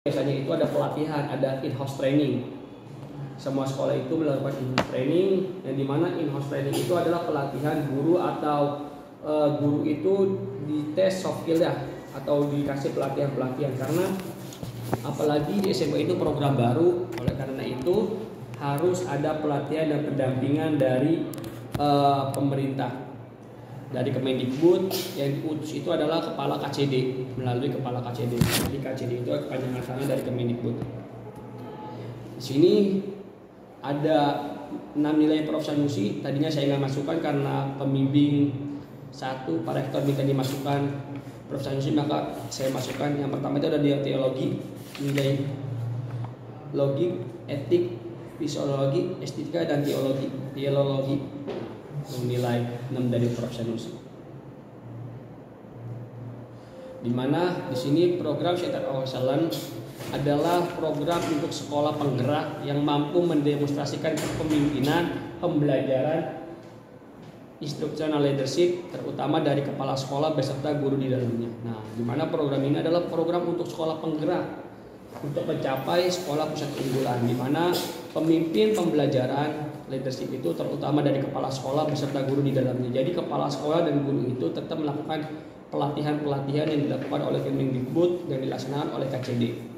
biasanya itu ada pelatihan, ada in-house training. Semua sekolah itu melakukan in-house training, yang dimana in-house training itu adalah pelatihan guru atau guru itu dites soft skill ya, atau dikasih pelatihan-pelatihan. Karena apalagi di SMA itu program baru, oleh karena itu harus ada pelatihan dan pendampingan dari pemerintah, dari Kemendikbud. Yang diutus itu adalah kepala KCD, melalui kepala KCD. Jadi KCD itu kepanjangan tangan dari Kemendikbud. Di sini ada 6 nilai Prof. Sanusi. Tadinya saya nggak masukkan karena pembimbing satu, Pak Rektor minta dimasukkan Prof. Sanusi, maka saya masukkan. Yang pertama itu ada teologi, nilai logik, etik, fisiologi, estetika, dan teologi. Nilai 6 dari Prof. Sanusi. Dimana di sini program Center of Excellence adalah program untuk sekolah penggerak yang mampu mendemonstrasikan kepemimpinan, pembelajaran, instructional leadership, terutama dari kepala sekolah beserta guru di dalamnya. Nah, dimana program ini adalah program untuk sekolah penggerak untuk mencapai sekolah pusat unggulan, dimana pemimpin pembelajaran leadership itu terutama dari kepala sekolah beserta guru di dalamnya. Jadi kepala sekolah dan guru itu tetap melakukan pelatihan-pelatihan yang dilakukan oleh Kemendikbud dan dilaksanakan oleh KCD.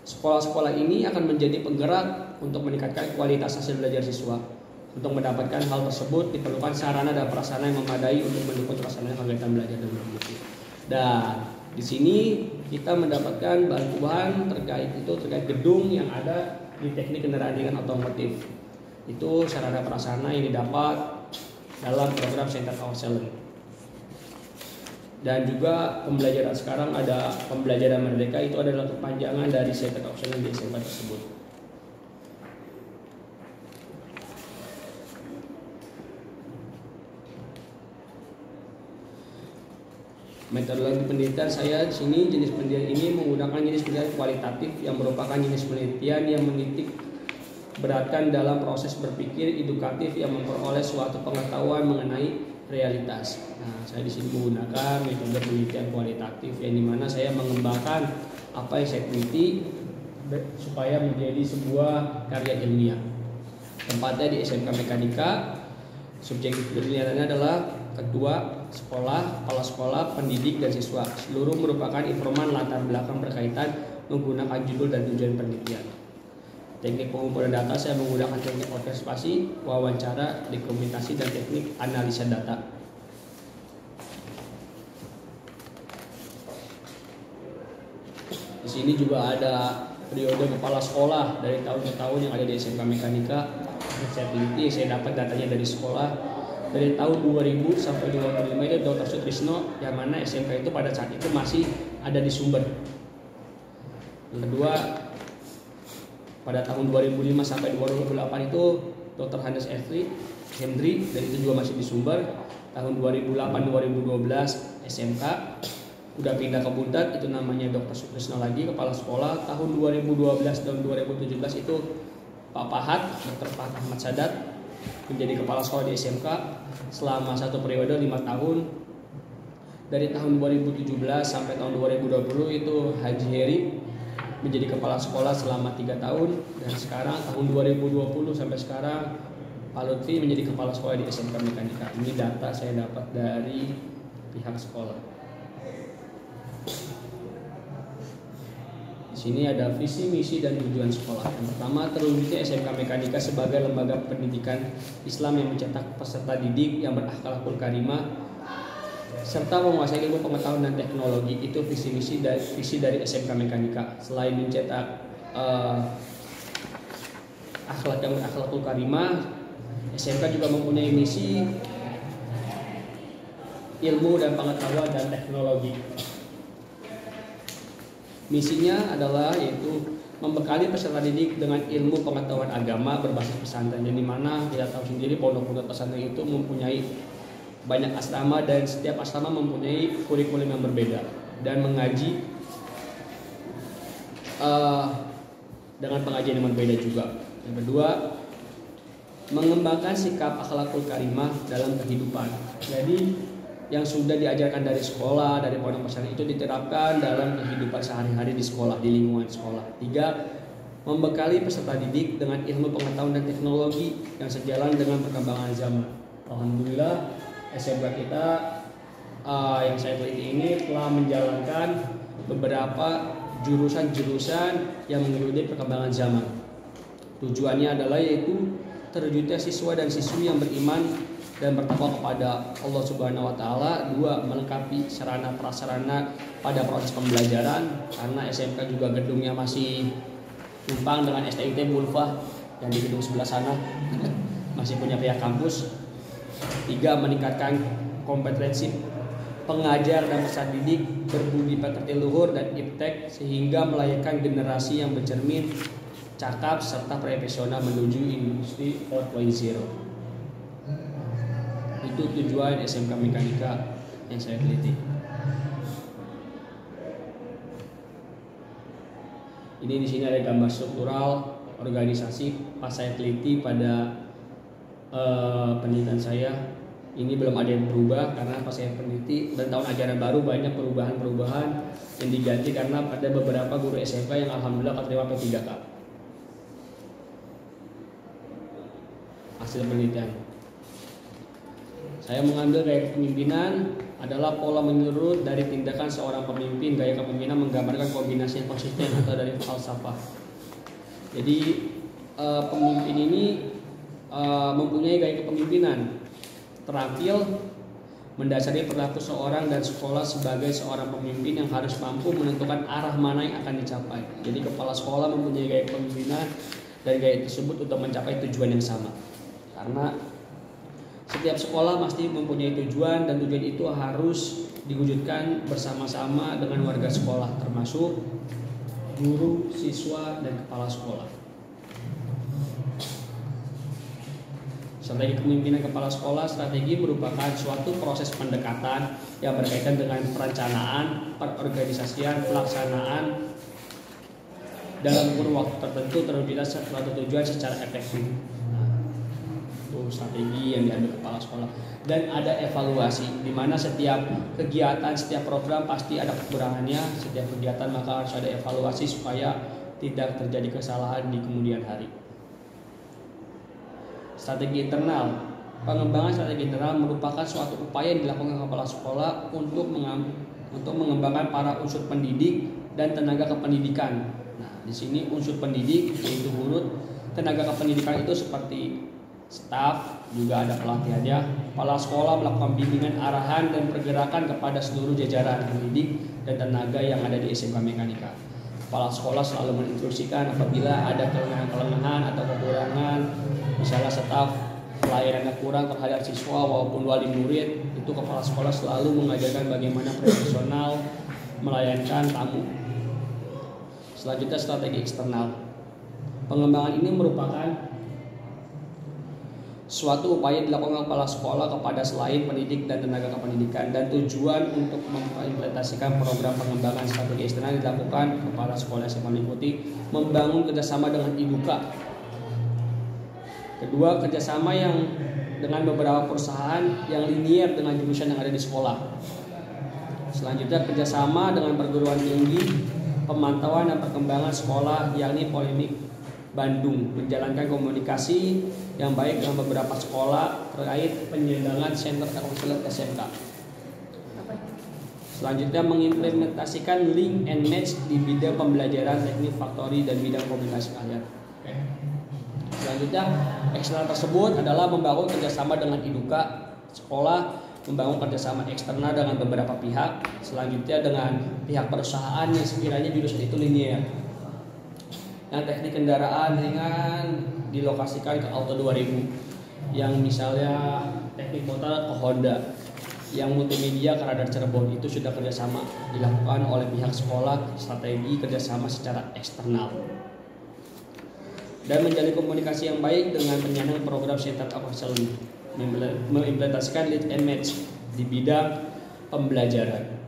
Sekolah-sekolah ini akan menjadi penggerak untuk meningkatkan kualitas hasil belajar siswa. Untuk mendapatkan hal tersebut diperlukan sarana dan prasarana yang memadai untuk mendukung terlaksananya kegiatan belajar dan mengajar. Dan di sini kita mendapatkan bantuan terkait gedung yang ada di teknik kendaraan ringan otomotif. Itu sarana prasarana yang didapat dalam program Center of Excellence. Dan juga pembelajaran sekarang ada pembelajaran merdeka, itu adalah kepanjangan dari Center of Excellence di SMA tersebut. Metodologi penelitian saya di sini, jenis penelitian ini menggunakan jenis penelitian kualitatif yang merupakan jenis penelitian yang menitik beratkan dalam proses berpikir edukatif yang memperoleh suatu pengetahuan mengenai realitas. Nah, saya di sini menggunakan metode penelitian kualitatif yang dimana saya mengembangkan apa yang saya teliti supaya menjadi sebuah karya ilmiah. Tempatnya di SMK Mekanika. Subjektif penelitiannya adalah kedua sekolah, kepala sekolah, pendidik, dan siswa. Seluruh merupakan informan latar belakang berkaitan menggunakan judul dan tujuan penelitian. Teknik pengumpulan data saya menggunakan teknik orkestrasi, wawancara, dokumentasi, dan teknik analisa data. Di sini juga ada periode kepala sekolah dari tahun ke tahun yang ada di SMK Mekanika. Saya teliti, saya dapat datanya dari sekolah. Dari tahun 2000 sampai 2005 itu Dr. Sutrisno, yang mana SMK itu pada saat itu masih ada di Sumber. Yang kedua, pada tahun 2005 sampai 2008 itu Dr. Hannes Hendri, dan itu juga masih di Sumber. Tahun 2008-2012 SMK udah pindah ke Buntat, itu namanya Dr. Sutrisno lagi kepala sekolah. Tahun 2012 dan 2017 itu Pak Pahat, Dr. Pak Ahmad Sadat menjadi kepala sekolah di SMK selama satu periode 5 tahun. Dari tahun 2017 sampai tahun 2020 itu Haji Heri menjadi kepala sekolah selama 3 tahun, dan sekarang tahun 2020 sampai sekarang Pak Lutfi menjadi kepala sekolah di SMK Mekanika. Ini data saya dapat dari pihak sekolah. Di sini ada visi, misi, dan tujuan sekolah. Yang pertama, terwujudnya SMK Mekanika sebagai lembaga pendidikan Islam yang mencetak peserta didik yang berakhlakul karimah serta menguasai ilmu pengetahuan dan teknologi. Itu visi misi dari SMK Mekanika. Selain mencetak akhlak yang berakhlakul karimah, SMK juga mempunyai misi ilmu dan pengetahuan dan teknologi. Misinya adalah yaitu membekali peserta didik dengan ilmu pengetahuan agama berbasis pesantren, yang dimana kita tahu sendiri pondok-pondok pesantren itu mempunyai banyak asrama dan setiap asrama mempunyai kurikulum yang berbeda dan mengaji dengan pengajian yang berbeda juga. Yang kedua, mengembangkan sikap akhlakul karimah dalam kehidupan. Jadi yang sudah diajarkan dari sekolah, dari pondok pesantren itu diterapkan dalam kehidupan sehari-hari di sekolah, di lingkungan sekolah. 3. Membekali peserta didik dengan ilmu pengetahuan dan teknologi yang sejalan dengan perkembangan zaman. Alhamdulillah SMK kita yang saya teliti ini telah menjalankan beberapa jurusan-jurusan yang mengikuti perkembangan zaman. Tujuannya adalah yaitu terwujudnya siswa dan siswi yang beriman dan bertakwa kepada Allah Subhanahu wa taala. 2. Melengkapi sarana prasarana pada proses pembelajaran, karena SMK juga gedungnya masih tumpang dengan STIT Bulfah yang di gedung sebelah sana masih punya pihak kampus. 3. Meningkatkan kompetensi pengajar dan peserta didik berbudi pekerti luhur dan iptek sehingga melahirkan generasi yang bercermin, cakap serta profesional menuju industri 4.0. Itu tujuan SMK Mekanika yang saya teliti. Ini di sini ada gambar struktural organisasi pas saya teliti pada penelitian saya. Ini belum ada yang berubah karena pas saya peneliti dan tahun ajaran baru banyak perubahan-perubahan yang diganti karena ada beberapa guru SMK yang alhamdulillah keterima P3K. Hasil penelitian. Saya mengambil gaya kepemimpinan adalah pola menurut dari tindakan seorang pemimpin. Gaya kepemimpinan menggambarkan kombinasi yang konsisten atau dari falsafah. Jadi pemimpin ini mempunyai gaya kepemimpinan, terampil mendasari perilaku seorang dan sekolah sebagai seorang pemimpin yang harus mampu menentukan arah mana yang akan dicapai. Jadi kepala sekolah mempunyai gaya kepemimpinan dan gaya tersebut untuk mencapai tujuan yang sama. Karena setiap sekolah pasti mempunyai tujuan dan tujuan itu harus diwujudkan bersama-sama dengan warga sekolah termasuk guru, siswa, dan kepala sekolah. Strategi kepemimpinan kepala sekolah. Strategi merupakan suatu proses pendekatan yang berkaitan dengan perencanaan, perorganisasian, pelaksanaan dalam kurun waktu tertentu terwujudnya suatu tujuan secara efektif. Strategi yang diambil kepala sekolah. Dan ada evaluasi di mana setiap kegiatan, setiap program pasti ada kekurangannya. Setiap kegiatan maka harus ada evaluasi supaya tidak terjadi kesalahan di kemudian hari. Strategi internal. Pengembangan strategi internal merupakan suatu upaya yang dilakukan kepala sekolah untuk mengembangkan para unsur pendidik dan tenaga kependidikan. Nah, di sini unsur pendidik yaitu guru, tenaga kependidikan itu seperti staf, juga ada pelatihannya. Kepala sekolah melakukan bimbingan, arahan, dan pergerakan kepada seluruh jajaran pendidik dan tenaga yang ada di SMK Mekanika. Kepala sekolah selalu menginstruksikan apabila ada kelemahan atau kekurangan, misalnya staf pelayanannya kurang terhadap siswa maupun wali murid, itu kepala sekolah selalu mengajarkan bagaimana profesional melayani tamu. Selanjutnya strategi eksternal. Pengembangan ini merupakan suatu upaya dilakukan kepala sekolah kepada selain pendidik dan tenaga kependidikan, dan tujuan untuk mengimplementasikan program pengembangan strategi eksternal dilakukan kepala sekolah yang meliputi membangun kerjasama dengan IDUKA. Kedua, kerjasama yang dengan beberapa perusahaan yang linier dengan jurusan yang ada di sekolah. Selanjutnya kerjasama dengan perguruan tinggi, pemantauan dan perkembangan sekolah yakni Polimik Bandung, menjalankan komunikasi yang baik dengan beberapa sekolah terkait penyelenggaraan Center Excellence SMK. Selanjutnya mengimplementasikan link and match di bidang pembelajaran teknik faktori dan bidang komunikasi akhir. Selanjutnya, eksternal tersebut adalah membangun kerjasama dengan IDUKA sekolah, membangun kerjasama eksternal dengan beberapa pihak. Selanjutnya dengan pihak perusahaan yang sekiranya jurusan itu linier. Yang teknik kendaraan ringan dilokasikan ke Auto 2000, yang misalnya teknik motor ke Honda, yang multimedia ke Radar Cirebon. Itu sudah kerjasama dilakukan oleh pihak sekolah, strategi kerjasama secara eksternal. Dan menjalin komunikasi yang baik dengan penyandang program Center of Excellence, mengimplementasikan lead and match di bidang pembelajaran.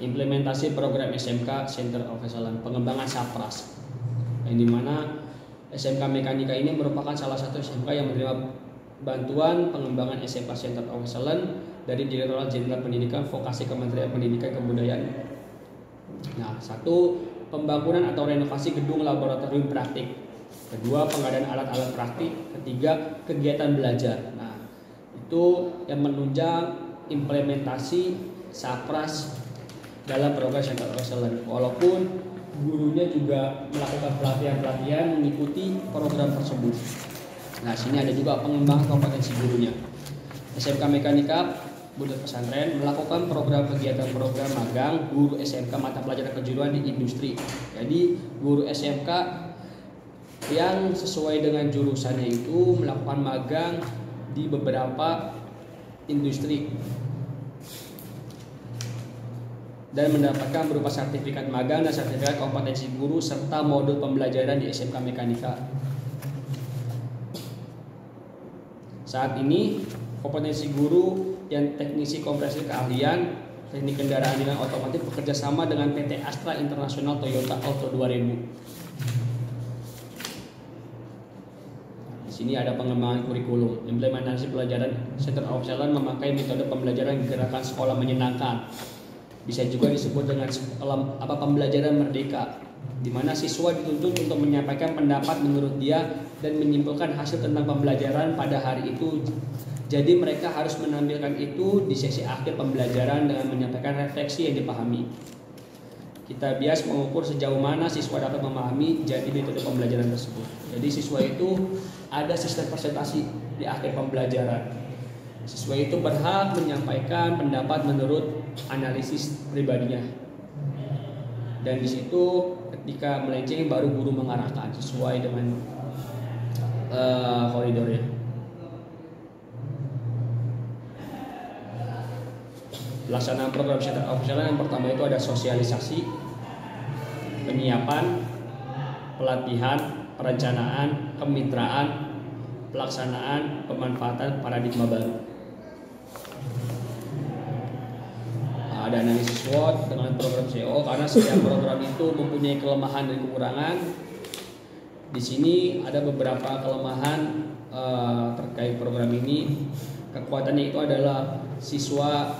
Implementasi program SMK Center of Excellence, pengembangan SAPRAS, yang dimana SMK Mekanika ini merupakan salah satu SMK yang menerima bantuan pengembangan SMK Center of Excellence dari Direktorat Jenderal Pendidikan Vokasi Kementerian Pendidikan Kebudayaan. Nah, satu, pembangunan atau renovasi gedung laboratorium praktik. Kedua, pengadaan alat-alat praktik. Ketiga, kegiatan belajar. Nah, itu yang menunjang implementasi SAPRAS dalam program Center of Excellence. Walaupun gurunya juga melakukan pelatihan-pelatihan mengikuti program tersebut. Nah, sini ada juga pengembangan kompetensi gurunya. SMK Mekanika Budak Pesantren melakukan kegiatan-program magang guru SMK mata pelajaran kejuruan di industri. Jadi guru SMK yang sesuai dengan jurusannya itu melakukan magang di beberapa industri dan mendapatkan berupa sertifikat magang dan sertifikat kompetensi guru serta modul pembelajaran di SMK Mekanika. Saat ini kompetensi guru yang teknisi kompresi keahlian teknik kendaraan dengan otomotif bekerja sama dengan PT Astra International Toyota Auto 2000. Di sini ada pengembangan kurikulum, implementasi pelajaran Center of Excellence memakai metode pembelajaran gerakan sekolah menyenangkan. Bisa juga disebut dengan pembelajaran merdeka, di mana siswa dituntut untuk menyampaikan pendapat menurut dia dan menyimpulkan hasil tentang pembelajaran pada hari itu. Jadi mereka harus menampilkan itu di sesi akhir pembelajaran dengan menyampaikan refleksi yang dipahami. Kita bias mengukur sejauh mana siswa dapat memahami jadi metode pembelajaran tersebut. Jadi siswa itu ada sistem presentasi di akhir pembelajaran. Siswa itu berhak menyampaikan pendapat menurut analisis pribadinya. Dan di situ ketika melenceng baru guru mengarahkan sesuai dengan koridornya. Pelaksanaan program Center of Excellence yang pertama itu ada sosialisasi, penyiapan, pelatihan, perencanaan, kemitraan, pelaksanaan, pemanfaatan paradigma baru. Ada analisis SWOT dengan program CO karena setiap program itu mempunyai kelemahan dan kekurangan. Di sini ada beberapa kelemahan terkait program ini. Kekuatannya itu adalah siswa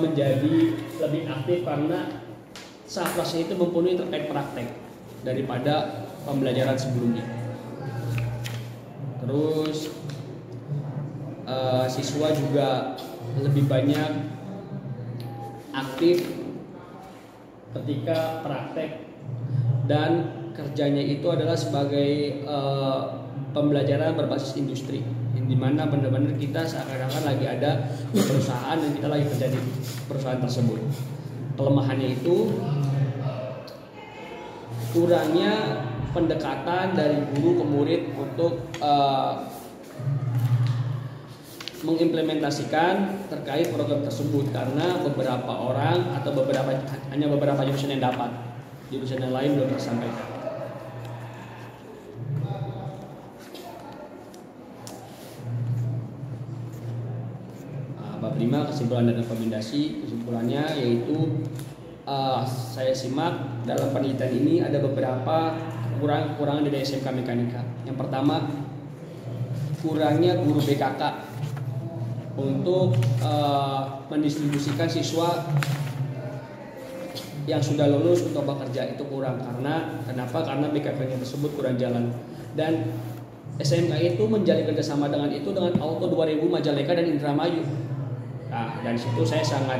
menjadi lebih aktif karena SAPRAS itu mempunyai terkait praktek daripada pembelajaran sebelumnya. Terus siswa juga lebih banyak aktif ketika praktek dan kerjanya itu adalah sebagai pembelajaran berbasis industri, di mana benar-benar kita seakan-akan lagi ada di perusahaan dan kita lagi kerja di perusahaan tersebut. Kelemahannya itu kurangnya pendekatan dari guru ke murid untuk mengimplementasikan terkait program tersebut karena beberapa orang atau hanya beberapa jurusan yang dapat, jurusan yang lain belum tersampaikan. Bab 5 kesimpulan dan rekomendasi. Kesimpulannya yaitu saya simak dalam penelitian ini ada beberapa kekurangan dari SMK Mekanika. Yang pertama, kurangnya guru BKK untuk mendistribusikan siswa yang sudah lulus untuk bekerja itu kurang. Karena BKK-nya tersebut kurang jalan. Dan SMK itu menjalin kerjasama dengan Auto 2000 Majalengka dan Indramayu. Nah, dari situ saya sangat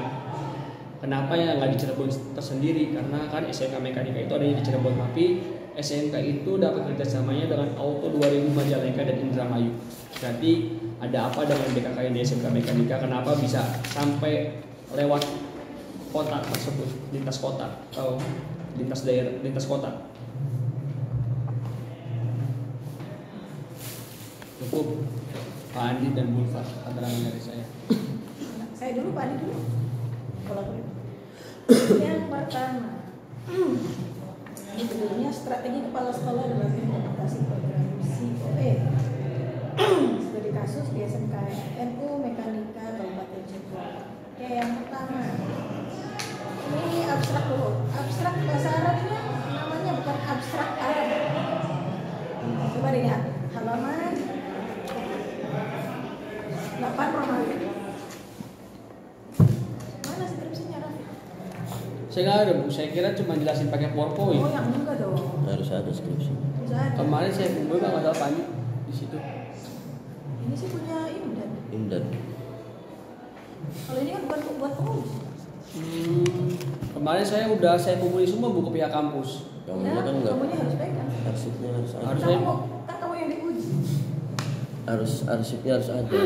kenapa ya nggak di Cirebon tersendiri, karena kan SMK Mekanika itu adanya di Cirebon, tapi SMK itu dapat kerjasamanya dengan Auto 2000 Majalengka dan Indramayu. Berarti ada apa dengan BKK yang di SMK Mekanika? Kenapa bisa sampai lewat kota tersebut, lintas kota atau lintas daerah, lintas kota? Cukup Pak Andi dan Bu Ulfa keterangan dari saya. Saya dulu, Pak Andi dulu. Yang pertama, sebelumnya strategi kepala sekolah dalam implementasi program COE studi kasus di SMK NU Mekanika Kabupaten Cirebon. Oke, yang pertama, ini abstrak dulu. Abstrak bahasa Arabnya namanya bukan abstrak Arab, Coba lihat halaman 8 Romawi. Mana skripsinya Raffi? Saya nggak ada bu, saya kira cuma jelasin pakai PowerPoint. Oh yang enggak dong. Harus ada skripsi. Bisa ada. Kemarin saya kumpul nggak ada apa di situ. Ini sih punya Imdan. Imdan. Kalau ini kan bukan buat pengurus. Kemarin saya kumpulin semua buku pihak kampus. Kamunya kan enggak. Kamunya harus pegang. Arsipnya harus ada. Harus. Kan kamu yang diuji. Arsipnya harus ada.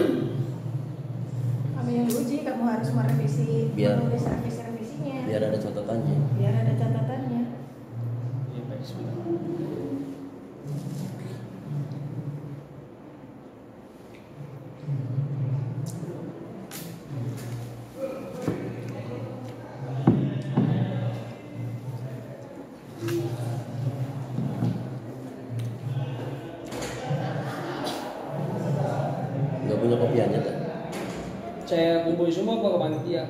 Kamu yang diuji, kamu harus merevisi, menulis revisinya. Biar ada catatannya. Biar ada catatannya. Iya baik sebentar. Enggak punya kopiannya kan? Saya kumpulin semua ke panitia.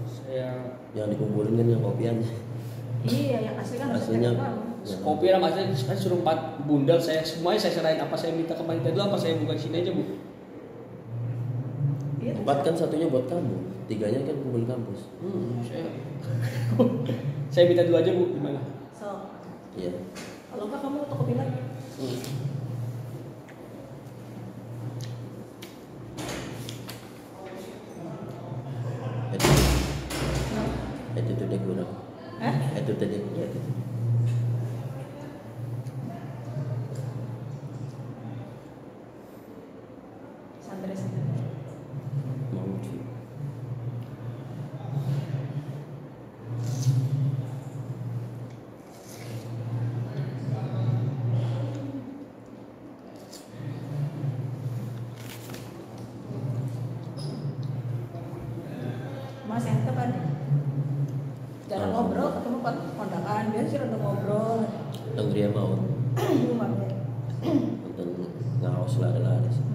Saya Yang dikumpulin kan yang kopiannya. Iya, yang asli kan harus Aslinya pegang kamu. kopi sama saya suruh 4 bundel, semuanya saya serahin. Apa saya minta ke panitia dulu, apa saya buka di sini aja bu? Iya, 4 kan satunya buat kamu, 3-nya kan kumpul kampus. Saya minta dulu aja bu, gimana? So, Iya. kalau enggak kamu fotokopi lagi. Itu tadi kurang. Hah? Itu tadi kurang. Santai-santai. Mau sih. Mas yang tepan. Jarang Oh. ngobrol, ketemu kondakan, dia sih untuk ngobrol. Tenggria mau Rumah ya. nonton ngaos lari-lari sih.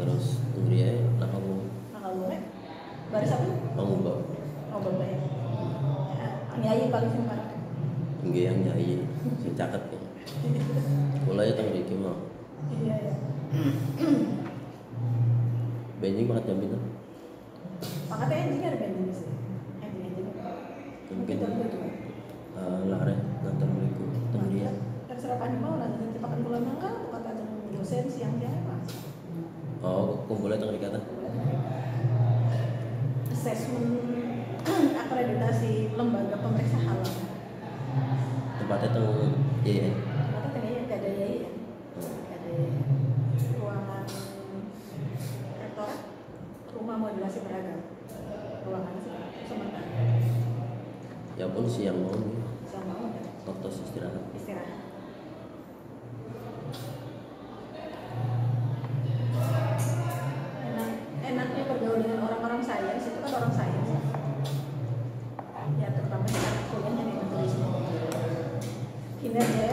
Terus tenggria nah kamu Nah kalau gue, baris apa? kamu bawa Ngobrol ya. Nyai paling simpel. tenggria yang jahit, sing caket ya. Mulanya tenggria iki mau. Iya ya. Benjing banget jaminan. Makanya anjing ada band di sini. Anjing. Mungkin Betul. lare ngantar beliku tenggria. Terserah pani mau lah, nanti pakai bulan enggak, kata dengan dosen siang-siang mas. Oh, kumpulnya tenggria kata. Assessment akreditasi lembaga pemeriksa halal. Tempatnya teng iya. Kata tengahnya gak ada yai ya, gak ada ruangan rektorat, rumah modulasi beragam, ruangan sementara. Ya pun siang mau nih. Sama mau kan? Waktu istirahat. Istirahat. Enaknya bergaul dengan orang-orang sains itu kan orang sains ya, terutama di anak kuliahnya di negeri semua kinerja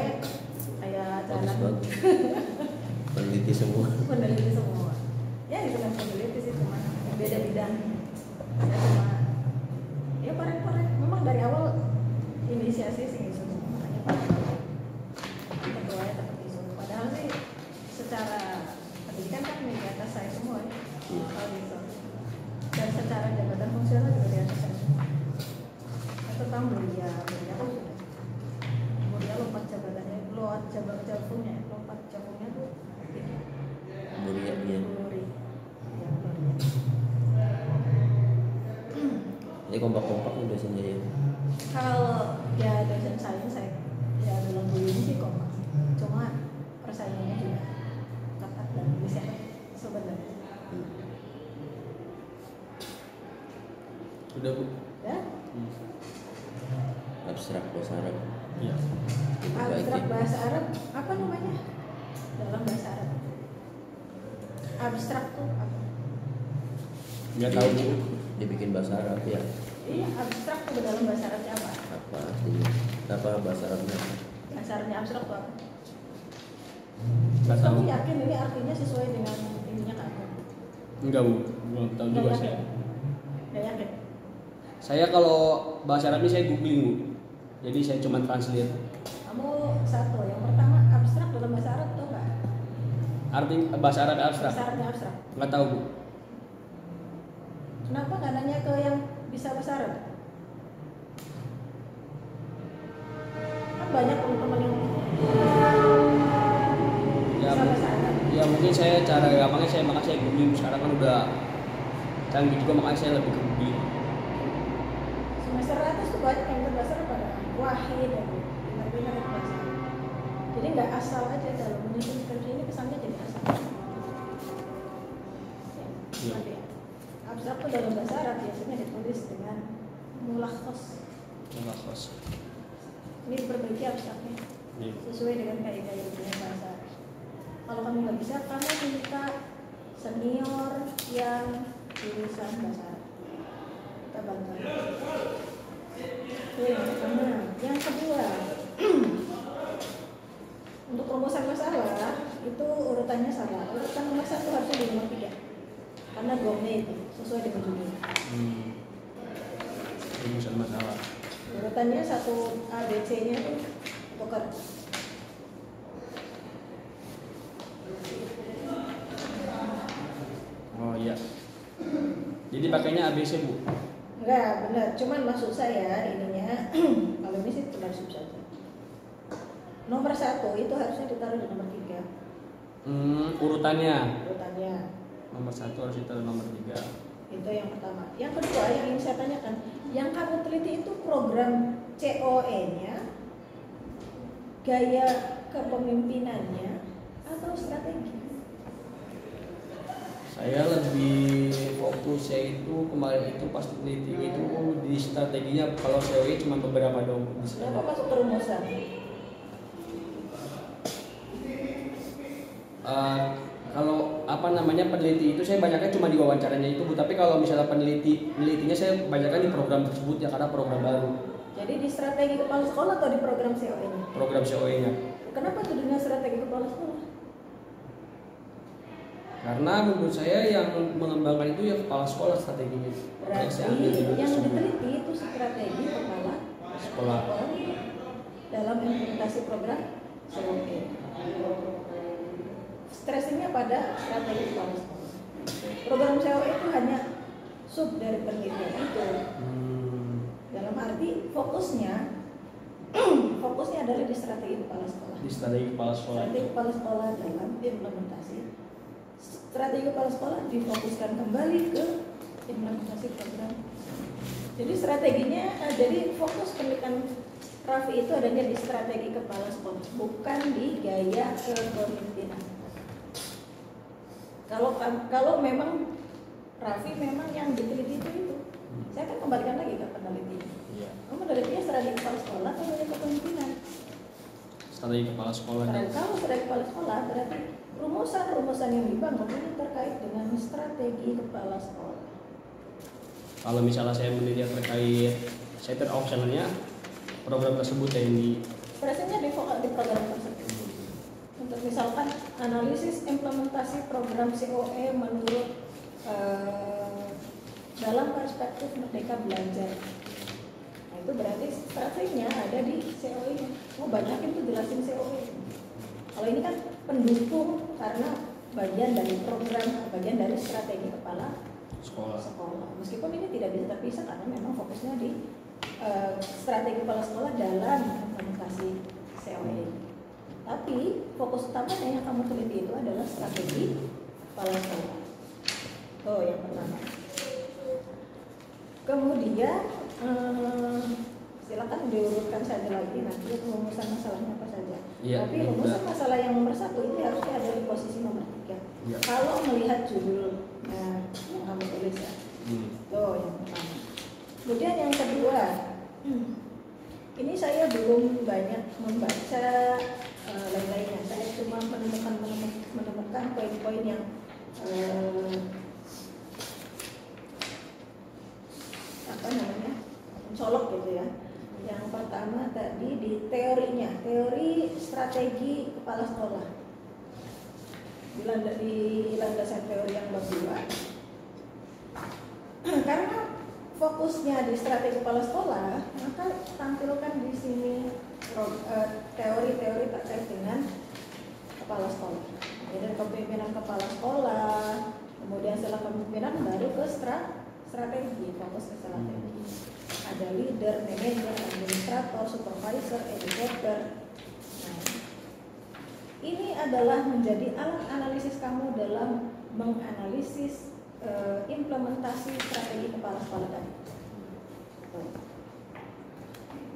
kayak Bagus jalan banget. Peneliti semua. meneliti semua ya, itu kan peneliti sih, cuma beda bidang ya, cuma ya korek-korek memang dari awal inisiasi sih isu, makanya ketuanya tetap isu, padahal sih secara pendidikan kan di atas saya semua ya. Kalau gitu. Dan secara jabatan fungsional juga di atas saya semua. Tentang mulia kan sudah. Mulia lompat jabatannya, lompat jabungnya tuh Mulia dia. Muri. Ya, mulia. Ini kompak-kompak nih dosennya ya. Kalau ya dosen saya ya dalam bulan ini sih kok, cuma persaingannya juga ketat dan bisa sebenarnya. Udah bu. Ya, Abstrak bahasa Arab. Iya. abstrak bahasa Arab apa namanya? Dalam bahasa Arab. Abstrak tuh apa? Nggak tahu bu. Dibikin bahasa Arab ya. Iya, abstrak tuh dalam bahasa Arabnya apa? Apa artinya? Apa bahasa Arabnya? Bahasa Arabnya abstrak tuh apa? Nggak tahu. Kamu yakin ini artinya sesuai dengan ininya kan? Enggak bu, belum tahu juga Nggak saya. yakin? Nggak yakin? Saya kalau bahasa Arab ini saya googling bu. Jadi saya cuma translate. Kamu satu, yang pertama abstrak dalam bahasa Arab tau nggak? Arti bahasa Arab abstrak? Bahasa Arabnya abstrak. Nggak tahu Bu. Kenapa nggak nanya ke yang bisa bahasa Arab? Kan banyak teman-teman yang Ya, bisa bahasa Arab. ya mungkin saya cara gampangnya makanya saya googling. Sekarang kan udah canggih juga, makanya saya lebih ke googling. Semester atas tuh banyak yang berdasar pada wahid dan benar-benar itu bahasa Arab. Jadi nggak asal aja dalam menyusun skripsi ini, kesannya jadi asal. Iya. Nanti ya. Abstrak tuh dalam bahasa Arab biasanya ditulis dengan mulakhos. Mulakhos. Ini diperbaiki abstraknya Iya. sesuai dengan kaidah yang punya bahasa Arab. Kalau kamu nggak bisa, kamu minta senior yang tulisan bahasa Arab. Kita bantu. Itu yang pertama. Yang kedua, untuk rumusan masalah itu urutannya salah. Urutan nomor 1 harusnya di nomor 3 karena gongnya itu sesuai dengan judul. Rumusan masalah. Urutannya 1 A B C nya itu tukar. Oh iya. Jadi pakainya ABC Bu. Enggak, benar. Cuman maksud saya ininya kalau ini sih tebar sub saja. Nomor 1 itu harusnya ditaruh di nomor 3 Urutannya. urutannya. Nomor 1 harus ditaruh nomor 3. Itu yang pertama. Yang kedua yang ingin saya tanyakan, yang kamu teliti itu program COE-nya, gaya kepemimpinannya, atau strategi? Saya lebih fokusnya itu kemarin itu pas teliti itu di strateginya. Kalau COE cuma beberapa dong. Kenapa masuk ke rumusan? Kalau apa namanya peneliti itu saya banyaknya cuma di wawancaranya itu Bu. Tapi kalau misalnya penelitinya saya banyakkan di program tersebut ya, karena program baru. Jadi di strategi kepala sekolah atau di program COE-nya? Program COE-nya. Kenapa tuh dengan strategi kepala sekolah? Karena menurut saya yang mengembangkan itu ya kepala sekolah strateginya. Yang saya ambil Berarti dulu yang tersebut. diteliti itu strategi kepala Sekolah. dalam implementasi program COE. Stressingnya pada strategi kepala sekolah. Program COE itu hanya sub dari penelitian itu. Dalam arti fokusnya adalah di strategi kepala sekolah. Di strategi kepala sekolah. Strategi kepala sekolah dalam implementasi. Strategi kepala sekolah difokuskan kembali ke implementasi program. Jadi strateginya, jadi fokus penelitian Raffi itu adanya di strategi kepala sekolah, bukan di gaya kepemimpinan. Kalau memang Raffi memang yang diteliti itu, saya akan kembalikan lagi ke penelitinya. Iya. Kamu penelitinya strategi kepala sekolah atau gaya kepemimpinan? Strategi kepala sekolah. Dan kalau strategi kepala sekolah berarti rumusan yang dibangun ini terkait dengan strategi kepala sekolah. Kalau misalnya saya meneliti terkait center optionalnya, program tersebut ya ini. Biasanya di program tersebut. Untuk misalkan analisis implementasi program COE menurut dalam perspektif merdeka belajar. Nah, itu berarti strateginya ada di COE. Oh, banyak itu jelasin COE. Kalau ini kan pendukung karena bagian dari program, bagian dari strategi kepala sekolah. Meskipun ini tidak bisa terpisah karena memang fokusnya di strategi kepala sekolah dalam implementasi COE. Tapi fokus utamanya yang kamu teliti itu adalah strategi kepala sekolah. Oh, yang pertama. Kemudian silakan diurutkan saja lagi nanti rumusan masalahnya apa saja. Ya, tapi rumusan masalah yang nomor 1 ini harusnya ada di posisi nomor 3. Ya. Kalau melihat judul yang kamu tulis ya. Tuh yang pertama. Kemudian yang kedua, ini saya belum banyak membaca lain-lainnya. Saya cuma menemukan poin-poin yang mencolok gitu ya. Yang pertama tadi di teorinya, teori strategi kepala sekolah. Di landasan teori yang bab 2. Karena fokusnya di strategi kepala sekolah, maka tampilkan di sini teori-teori terkait dengan kepala sekolah. Jadi kepemimpinan kepala sekolah, kemudian setelah kepemimpinan baru ke strategi, fokus ke strategi. Ada leader, manager, administrator, supervisor, educator. Nah, ini adalah menjadi alat analisis kamu dalam menganalisis implementasi strategi kepala sekolah tadi.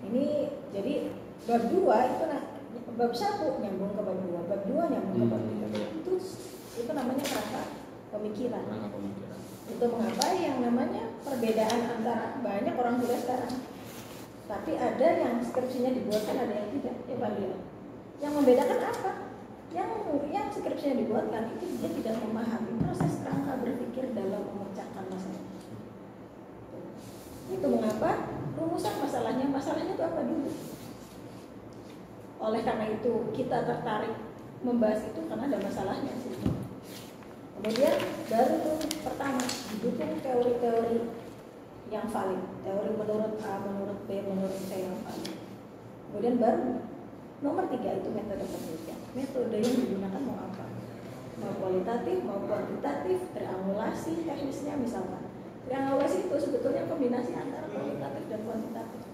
Ini jadi bab 2 itu bab 1 nyambung ke bab 2, bab 2 nyambung ke bab 3. Itu namanya kerangka pemikiran. Itu mengapa yang namanya perbedaan antara banyak orang tua sekarang. Tapi ada yang skripsinya dibuatkan, ada yang tidak. Ya Bang, yang membedakan apa? Yang skripsinya dibuatkan itu dia tidak memahami proses kerangka berpikir dalam memecahkan masalah. Itu mengapa rumusan masalahnya itu apa dulu. Oleh karena itu kita tertarik membahas itu karena ada masalahnya sih. Kemudian baru tuh pertama didukung teori-teori yang valid, teori menurut A, menurut B, menurut C yang valid. Kemudian baru nomor 3 itu metode penelitian. Metode yang digunakan mau apa? Mau kualitatif, mau kuantitatif, triangulasi teknisnya misalkan. Triangulasi itu sebetulnya kombinasi antara kualitatif dan kuantitatif.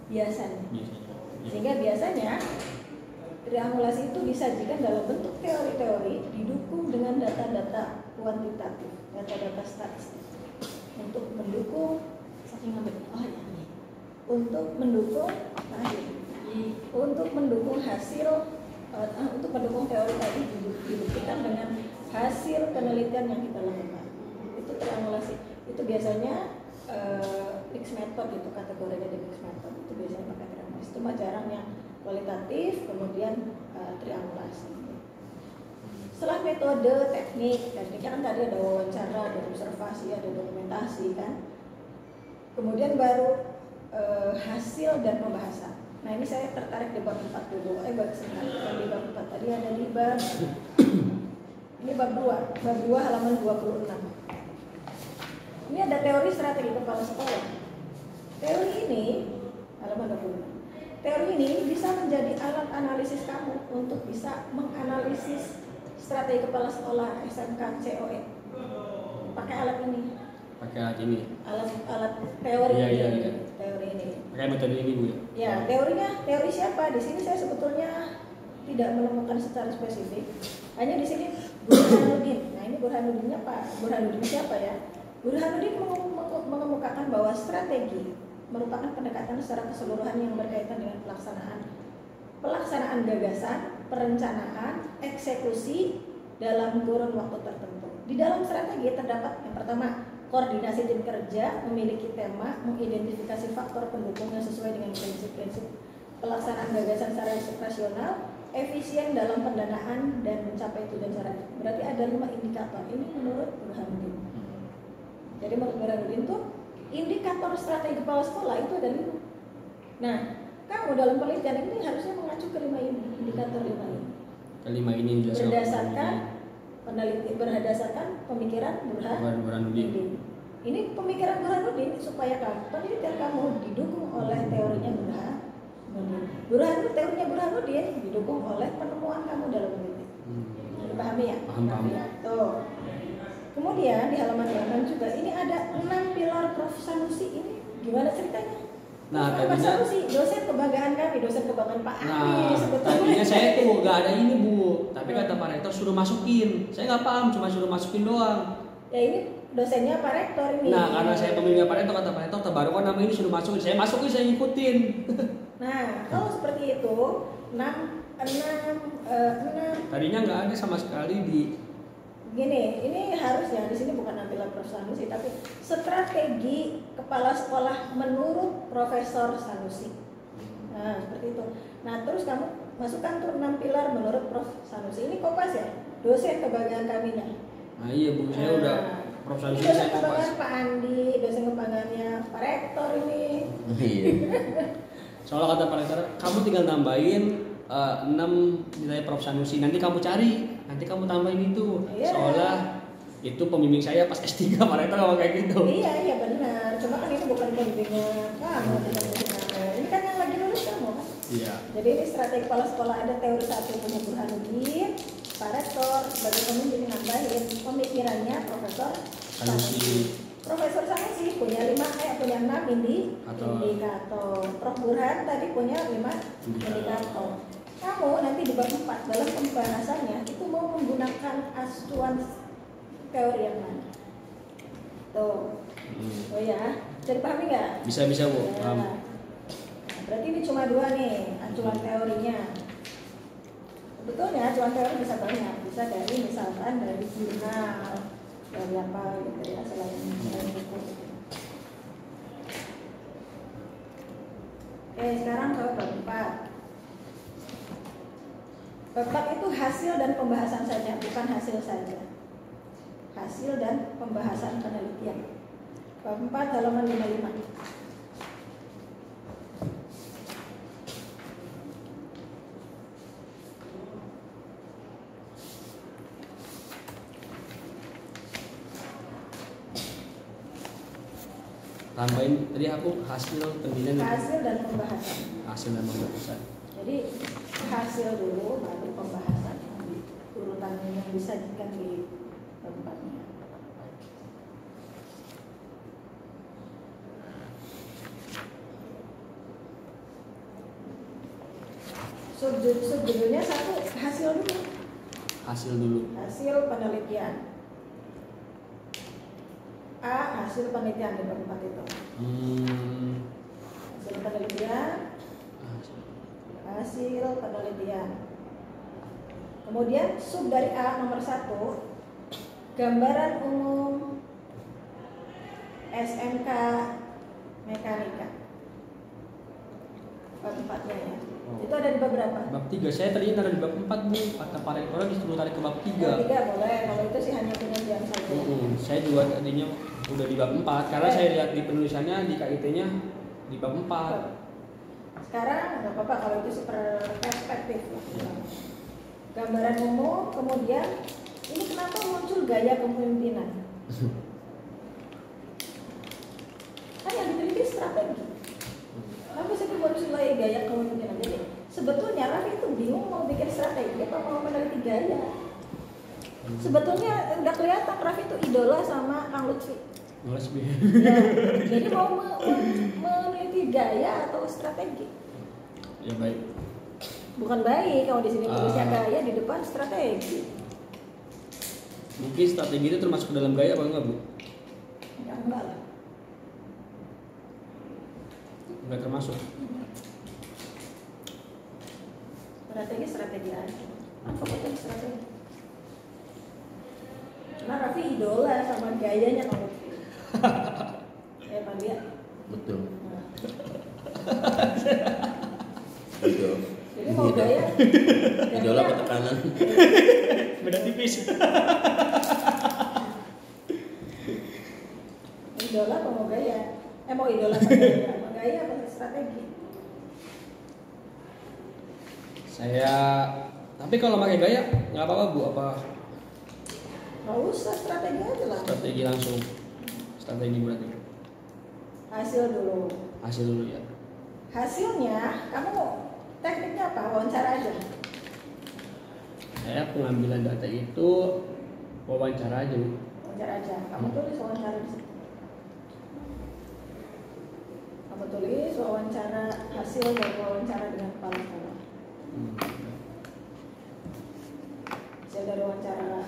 Biasanya. Sehingga biasanya triangulasi itu disajikan dalam bentuk teori-teori didukung dengan data-data kuantitatif, data-data statistik untuk mendukung untuk mendukung teori tadi dibuktikan dengan hasil penelitian yang kita lakukan. Itu triangulasi. Itu biasanya mixed method, itu kategorinya di mixed method. Itu biasanya pakai triangulasi. Itu mah jarang yang kualitatif, kemudian triangulasi. Setelah metode tekniknya kan tadi ada wawancara, ada observasi, ada dokumentasi kan. Kemudian baru hasil dan pembahasan. Nah ini saya tertarik di bab 4 dulu. Bab 9, di bab 4 tadi ada di bab ini bab 2 halaman 26. Ini ada teori strategi kepala sekolah. Teori ini halaman 26. Teori ini bisa menjadi alat analisis kamu untuk bisa menganalisis strategi kepala sekolah SMK COE. Pakai alat ini. Alat teori ini. Teori ini. Pakai metode ini Bu ya. Ya, teori siapa? Di sini saya sebetulnya tidak menemukan secara spesifik. Hanya di sini Burhanuddin. Nah, ini Burhanuddinnya Pak. Burhanuddin siapa ya? Burhanuddin mengemukakan bahwa strategi merupakan pendekatan secara keseluruhan yang berkaitan dengan pelaksanaan gagasan, perencanaan, eksekusi dalam kurun waktu tertentu. Di dalam strategi terdapat yang pertama, koordinasi tim kerja, memiliki tema, mengidentifikasi faktor pendukung yang sesuai dengan prinsip-prinsip pelaksanaan gagasan secara rasional, efisien dalam pendanaan dan mencapai tujuan secara. Berarti ada 5 indikator. Ini menurut Burhanuddin. Jadi menurut Burhanuddin itu indikator strategi kepala sekolah itu ada 5. Nah, kamu dalam penelitian ini harusnya mengacu ke 5 ini, indikator 5 ini. Kelima ini berdasarkan pemikiran Burhanuddin. Ini pemikiran Burhanuddin supaya penelitian kamu didukung oleh teorinya Burhanuddin. Teorinya Burhanuddin didukung oleh penemuan kamu dalam penelitian. Dipahami ya? Paham. Tuh. Kemudian di halaman 8 juga ini ada 6 pilar Prof Sanusi. Ini gimana ceritanya? Nah, Prof tadinya Sanusi, dosen kebanggaan kami, dosen kebanggaan Pak Anies. Tadinya saya tuh gak ada ini Bu, tapi kata Pak Rektor suruh masukin. Saya nggak paham, cuma suruh masukin doang. Ya ini dosennya Pak Rektor ini. Nah, karena saya pemilih Pak Rektor, kata Pak Rektor terbarukan nama ini suruh masukin. Saya masukin, saya ngikutin. Nah, kalau seperti itu, 6 Tadinya nggak ada sama sekali di. Gini, ini harusnya di sini bukan nampilan Prof Sanusi, tapi strategi kepala sekolah menurut Profesor Sanusi. Nah, seperti itu. Nah, terus kamu masukkan tuh 6 pilar menurut Prof Sanusi. Ini Kompas ya, dosen kebanggaan kaminya. Nah iya Bu, saya udah Prof Sanusi Dosen saya Kompas. kebanggaan Pak Andi, dosen kebanggaannya Pak Rektor ini. Iya. Soalnya kata Pak Rektor, kamu tinggal nambahin 6 nilai Prof Sanusi. Nanti kamu cari, nanti kamu tambahin itu. Iya. Soalnya itu pembimbing saya pas S3 Pak Rektor ngomong kayak gitu. Iya benar. Cuma kan ini bukan pembimbingnya kamu, ini kan yang lagi lulus kamu kan? Iya. Jadi ini strategi kepala sekolah, ada teori 1 punya Burhanuddin, Pak Rektor sebagai pemimpin nambahin pemikirannya Profesor Sanusi. Profesor Sanusi punya 6 indikator. Prof Burhan tadi punya 5 indikator. Kamu nanti di bab 4 dalam pembahasannya itu mau menggunakan acuan teori yang mana? Tuh. Oh ya, jadi pahami nggak? Bisa Bu. Paham. Nah, berarti ini cuma 2 nih acuan teorinya. Sebetulnya acuan teori bisa banyak, bisa dari misalkan dari jurnal, dari apa gitu ya, selain buku. Oke, sekarang ke bab 4. Bab 4 itu hasil dan pembahasan saja, bukan hasil saja. Hasil dan pembahasan penelitian. Bab 4 halaman 55. Tambahin tadi aku hasil penelitian. Hasil dan pembahasan. Hasil dan pembahasan. Jadi hasil dulu baru pembahasan, urutan yang disajikan di tempatnya. Subjudulnya 1 hasil dulu. Hasil dulu. Hasil penelitian. A, hasil penelitian di bab 4 itu. Hasil penelitian. Hasil penelitian. Kemudian sub dari A nomor 1, gambaran umum SMK Mekanika. Bab 4-nya ya. Itu ada di bab berapa? Bab 3. Saya tadinya taruh di bab 4 Bu. Kata Pak Rektor disuruh tarik ke bab 3. 3 boleh, kalau itu sih hanya penelitian saja. Saya juga tadinya udah di bab 4 karena saya lihat di penulisannya di KIT-nya di bab 4. Sekarang nggak apa-apa kalau itu perspektif lah. Gambaran umum, kemudian ini kenapa muncul gaya kepemimpinan? Kan yang diteliti strategi. Kenapa sih baru mulai gaya kepemimpinan? Jadi sebetulnya Raffi itu bingung mau bikin strategi apa mau meneliti gaya. Sebetulnya udah kelihatan Raffi itu idola sama Kang Lutfi. Ya, jadi mau meneliti gaya atau strategi? Ya baik. Bukan baik kalau di sini tulisnya gaya, di depan strategi. Mungkin strategi itu termasuk dalam gaya apa enggak Bu? Ya enggak lah. Enggak termasuk. Strategi aja. Apa penting strategi? Karena Raffi idola sama gayanya kamu. Pak dia. Betul. Nah. Betul. Jadi mau gaya. Idola ke tekanan. Beda tipis. Idola apa mau gaya? Mau idola apa gaya? Mau gaya apa strategi? Tapi kalau pakai gaya nggak apa-apa Bu, apa? Nggak usah, strategi aja lah. Strategi langsung. Strategi berarti. Hasil dulu. Hasil dulu ya. Hasilnya, kamu tekniknya apa? Wawancara aja. Saya pengambilan data itu wawancara aja Bu. Wawancara aja. Kamu tulis wawancara di situ. Kamu tulis wawancara, hasil dari wawancara dengan kepala sekolah. Hasil dari wawancara.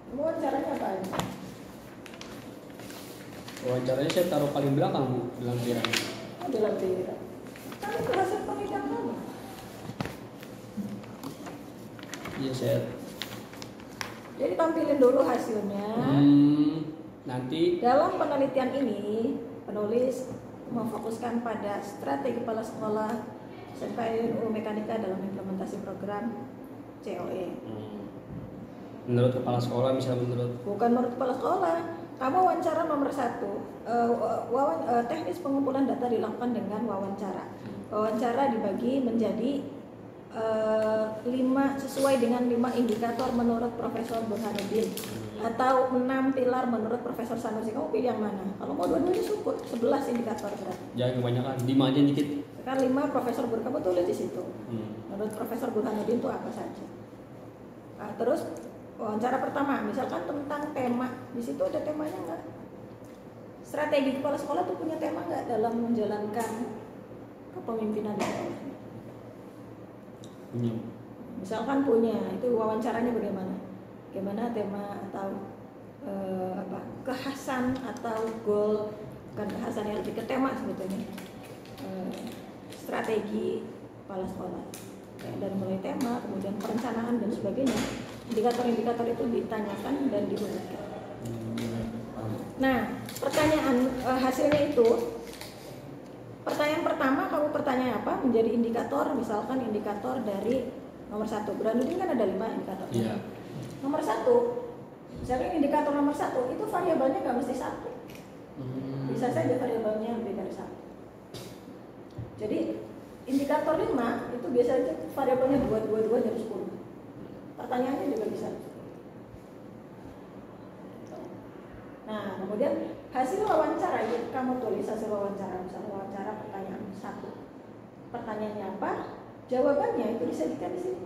Kamu wawancaranya apa aja? Wawancaranya saya taruh paling belakang Bu, di lampiran. Oh, di lampiran. Kan itu hasil penelitian kamu. Iya saya. Jadi tampilin dulu hasilnya. Nanti Dalam penelitian ini, penulis memfokuskan pada strategi kepala sekolah SMK Mekanika dalam implementasi program COE. menurut kepala sekolah, misalnya Bukan menurut kepala sekolah. Kamu wawancara nomor 1. Teknis pengumpulan data dilakukan dengan wawancara. Wawancara dibagi menjadi 5 sesuai dengan 5 indikator menurut Profesor Burhanuddin. atau 6 pilar menurut Profesor Sanusi, kamu pilih yang mana? Kalau mau dua-duanya syukur, 11 indikator berarti. Jangan kebanyakan, 5 aja dikit. Kan 5 Profesor Burhan, kamu tulis di situ. Menurut Profesor Burhanuddin itu apa saja? Nah, terus wawancara pertama, misalkan tentang tema, di situ ada temanya nggak? Strategi kepala sekolah tuh punya tema nggak dalam menjalankan kepemimpinan di sekolah? Punya. Misalkan punya, itu wawancaranya bagaimana? Bagaimana tema atau kekhasan atau goal, bukan kekhasan yang lebih ke tema sebetulnya, strategi kepala sekolah. Dan mulai tema, kemudian perencanaan dan sebagainya, indikator-indikator itu ditanyakan dan diurutkan. Nah, pertanyaan hasilnya itu, pertanyaan pertama kamu pertanyaan apa? Menjadi indikator, misalkan indikator dari nomor 1. Burhanuddin kan ada 5 indikator. Iya. Nomor 1, misalnya indikator nomor 1 itu variabelnya nggak mesti 1. Bisa saja variabelnya lebih dari 1. Jadi indikator 5 itu biasanya variabelnya 2 dari 10. Pertanyaannya juga bisa. Nah, kemudian hasil wawancara, ya, kamu tulis hasil wawancara, misalnya wawancara pertanyaan 1. Pertanyaannya apa? Jawabannya itu disajikan di sini.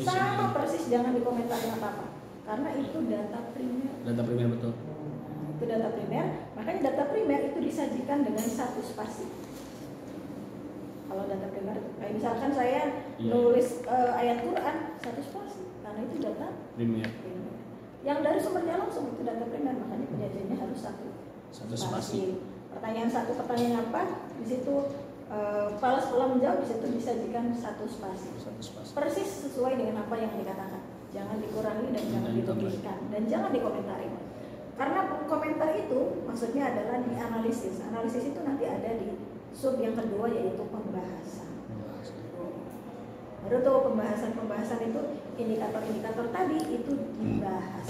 Sama persis, jangan dikomentarin apa-apa. Karena itu data primer. Data primer betul. Itu data primer, makanya data primer itu disajikan dengan 1 spasi. Kalau data primer, kayak misalkan saya nulis ayat Quran 1 spasi, karena itu data Primer. Yang dari sumbernya langsung itu data primer, makanya penyajiannya harus 1 spasi. Pertanyaan 1, pertanyaan apa? Di situ kepala sekolah menjawab, di situ disajikan 1 spasi. Persis sesuai dengan apa yang dikatakan. Jangan dikurangi dan jangan dilebihkan dan jangan dikomentari. Karena komentar itu maksudnya adalah dianalisis. Analisis itu nanti ada di sub yang kedua, yaitu pembahasan. Baru tuh pembahasan itu indikator-indikator tadi itu dibahas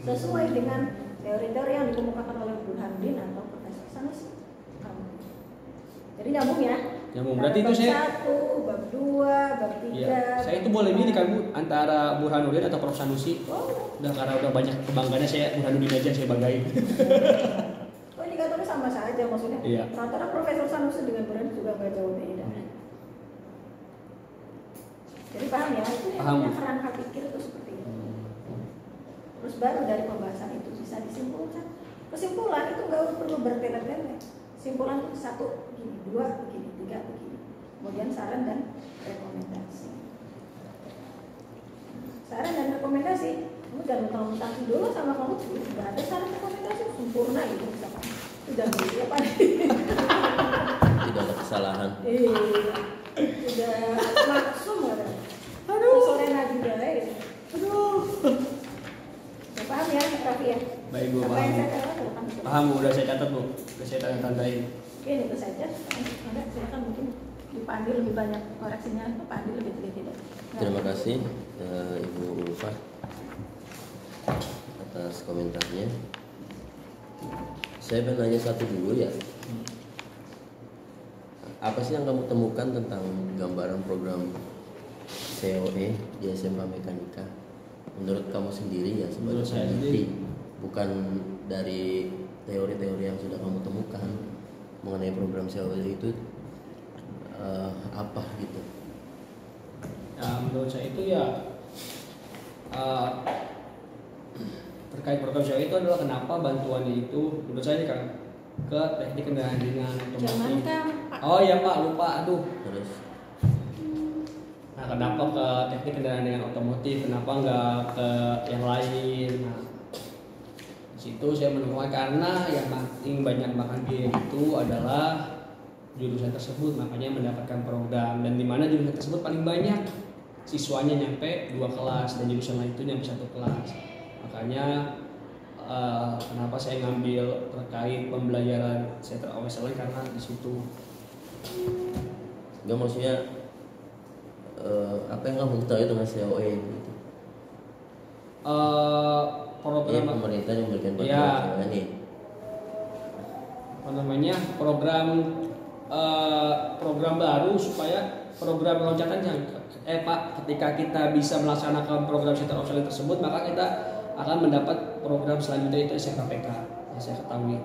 sesuai dengan teori-teori yang dikemukakan oleh Burhanuddin atau Profesor Sanusi. Jadi nyambung ya? Nyambung. Berarti itu saya bab 1, bab 2, bab 3. Ya, saya itu boleh milih kan Bu antara Burhanuddin atau Prof Sanusi. Udah karena udah banyak kebanggaannya, saya Burhanuddin aja saya banggain. Oh, indikatornya sama saja maksudnya. Iya. Antara Profesor Sanusi dengan Burhanuddin juga nggak jauh beda. Jadi paham ya? Itu Paham. yang kerangka pikir itu seperti itu. Terus baru dari pembahasan itu bisa disimpulkan. Kesimpulan itu nggak perlu bertele-tele. Simpulan itu 1 begini, 2 begini, 3 begini. Kemudian saran dan rekomendasi. Saran dan rekomendasi, kamu jangan mentang-mentang dulu sama kamu nggak ada saran rekomendasi sempurna itu misalkan. Itu jangan dulu ya Pak. Tidak ada kesalahan. Udah langsung ada. Aduh. Sore lagi guys. Aduh. Ya, paham ya, Raffi ya? Baik Bu, Apa paham. yang saya katakan? Paham Bu, udah saya catat Bu. Udah saya tanda-tandain. Oke, itu saja. Enggak, saya kan mungkin Pak Andi lebih banyak koreksinya, Pak Andi lebih teliti. Terima kasih Ibu Ulfa atas komentarnya. Saya pengen nanya satu dulu ya. Apa sih yang kamu temukan tentang gambaran program COE di SMK Mekanika? Menurut kamu sendiri ya sebagai Menurut saya peneliti, sendiri. bukan dari teori-teori yang sudah kamu temukan mengenai program COE itu apa gitu? Ya, menurut saya itu ya terkait program COE itu adalah kenapa bantuannya itu menurut saya kan ke teknik kendaraan ringan Jangan otomotif. kan, Pak. Oh iya Pak, lupa, aduh. Terus Nah, kenapa ke teknik kendaraan ringan otomotif? Kenapa nggak ke yang lain? Nah, di situ saya menemukan karena yang paling banyak makan biaya itu adalah jurusan tersebut, makanya mendapatkan program, dan di mana jurusan tersebut paling banyak siswanya nyampe 2 kelas dan jurusan lain itu nyampe 1 kelas. Makanya kenapa saya ngambil terkait pembelajaran center OSL karena di situ. enggak, maksudnya apa yang kamu ketahui tentang COE gitu? Program Pemerintah yang memberikan bantuan Ya. COE nih. apa namanya program baru supaya program loncatan yang Pak, ketika kita bisa melaksanakan program center of excellence tersebut, maka kita akan mendapat program selanjutnya itu SMKPK yang saya ketahui.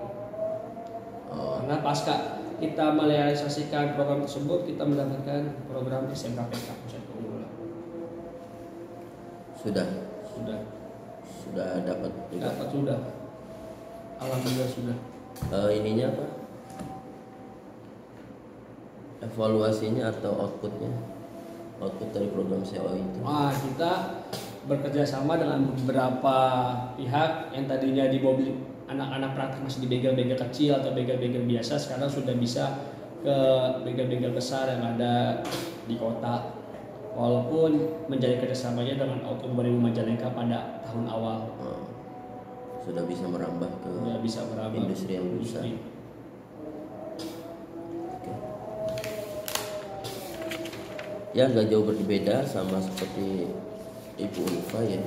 Karena pasca kita merealisasikan program tersebut, kita mendapatkan program SMKPK pusat keunggulan. Sudah dapat juga. Dapat sudah. Alhamdulillah sudah. Ininya apa? Evaluasinya atau outputnya? Output dari program CO itu? Kita bekerja sama dengan beberapa pihak yang tadinya di mobil anak-anak praktek masih di bengkel-bengkel kecil atau bengkel-bengkel biasa, sekarang sudah bisa ke bengkel-bengkel besar yang ada di kota. Walaupun menjadi kerjasamanya dengan Auto 2000 Majalengka pada tahun awal. Sudah bisa merambah ke industri yang besar. Oke. Ya nggak jauh berbeda sama seperti Ibu Ulfa ya.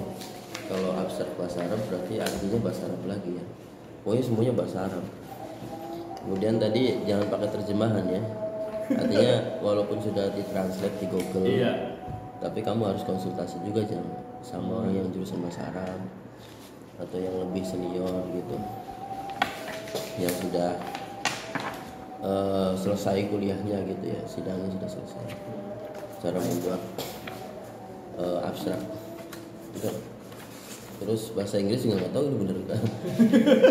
Kalau abstrak bahasa Arab berarti artinya bahasa Arab lagi ya. Pokoknya semuanya bahasa Arab. Kemudian tadi jangan pakai terjemahan ya. Artinya walaupun sudah ditranslate di Google, tapi kamu harus konsultasi juga jangan sama orang yang jurusan bahasa Arab atau yang lebih senior gitu, yang sudah selesai kuliahnya gitu ya, sidangnya sudah selesai. Cara membuat abstrak. Terus bahasa Inggris juga nggak tahu ini bener kan?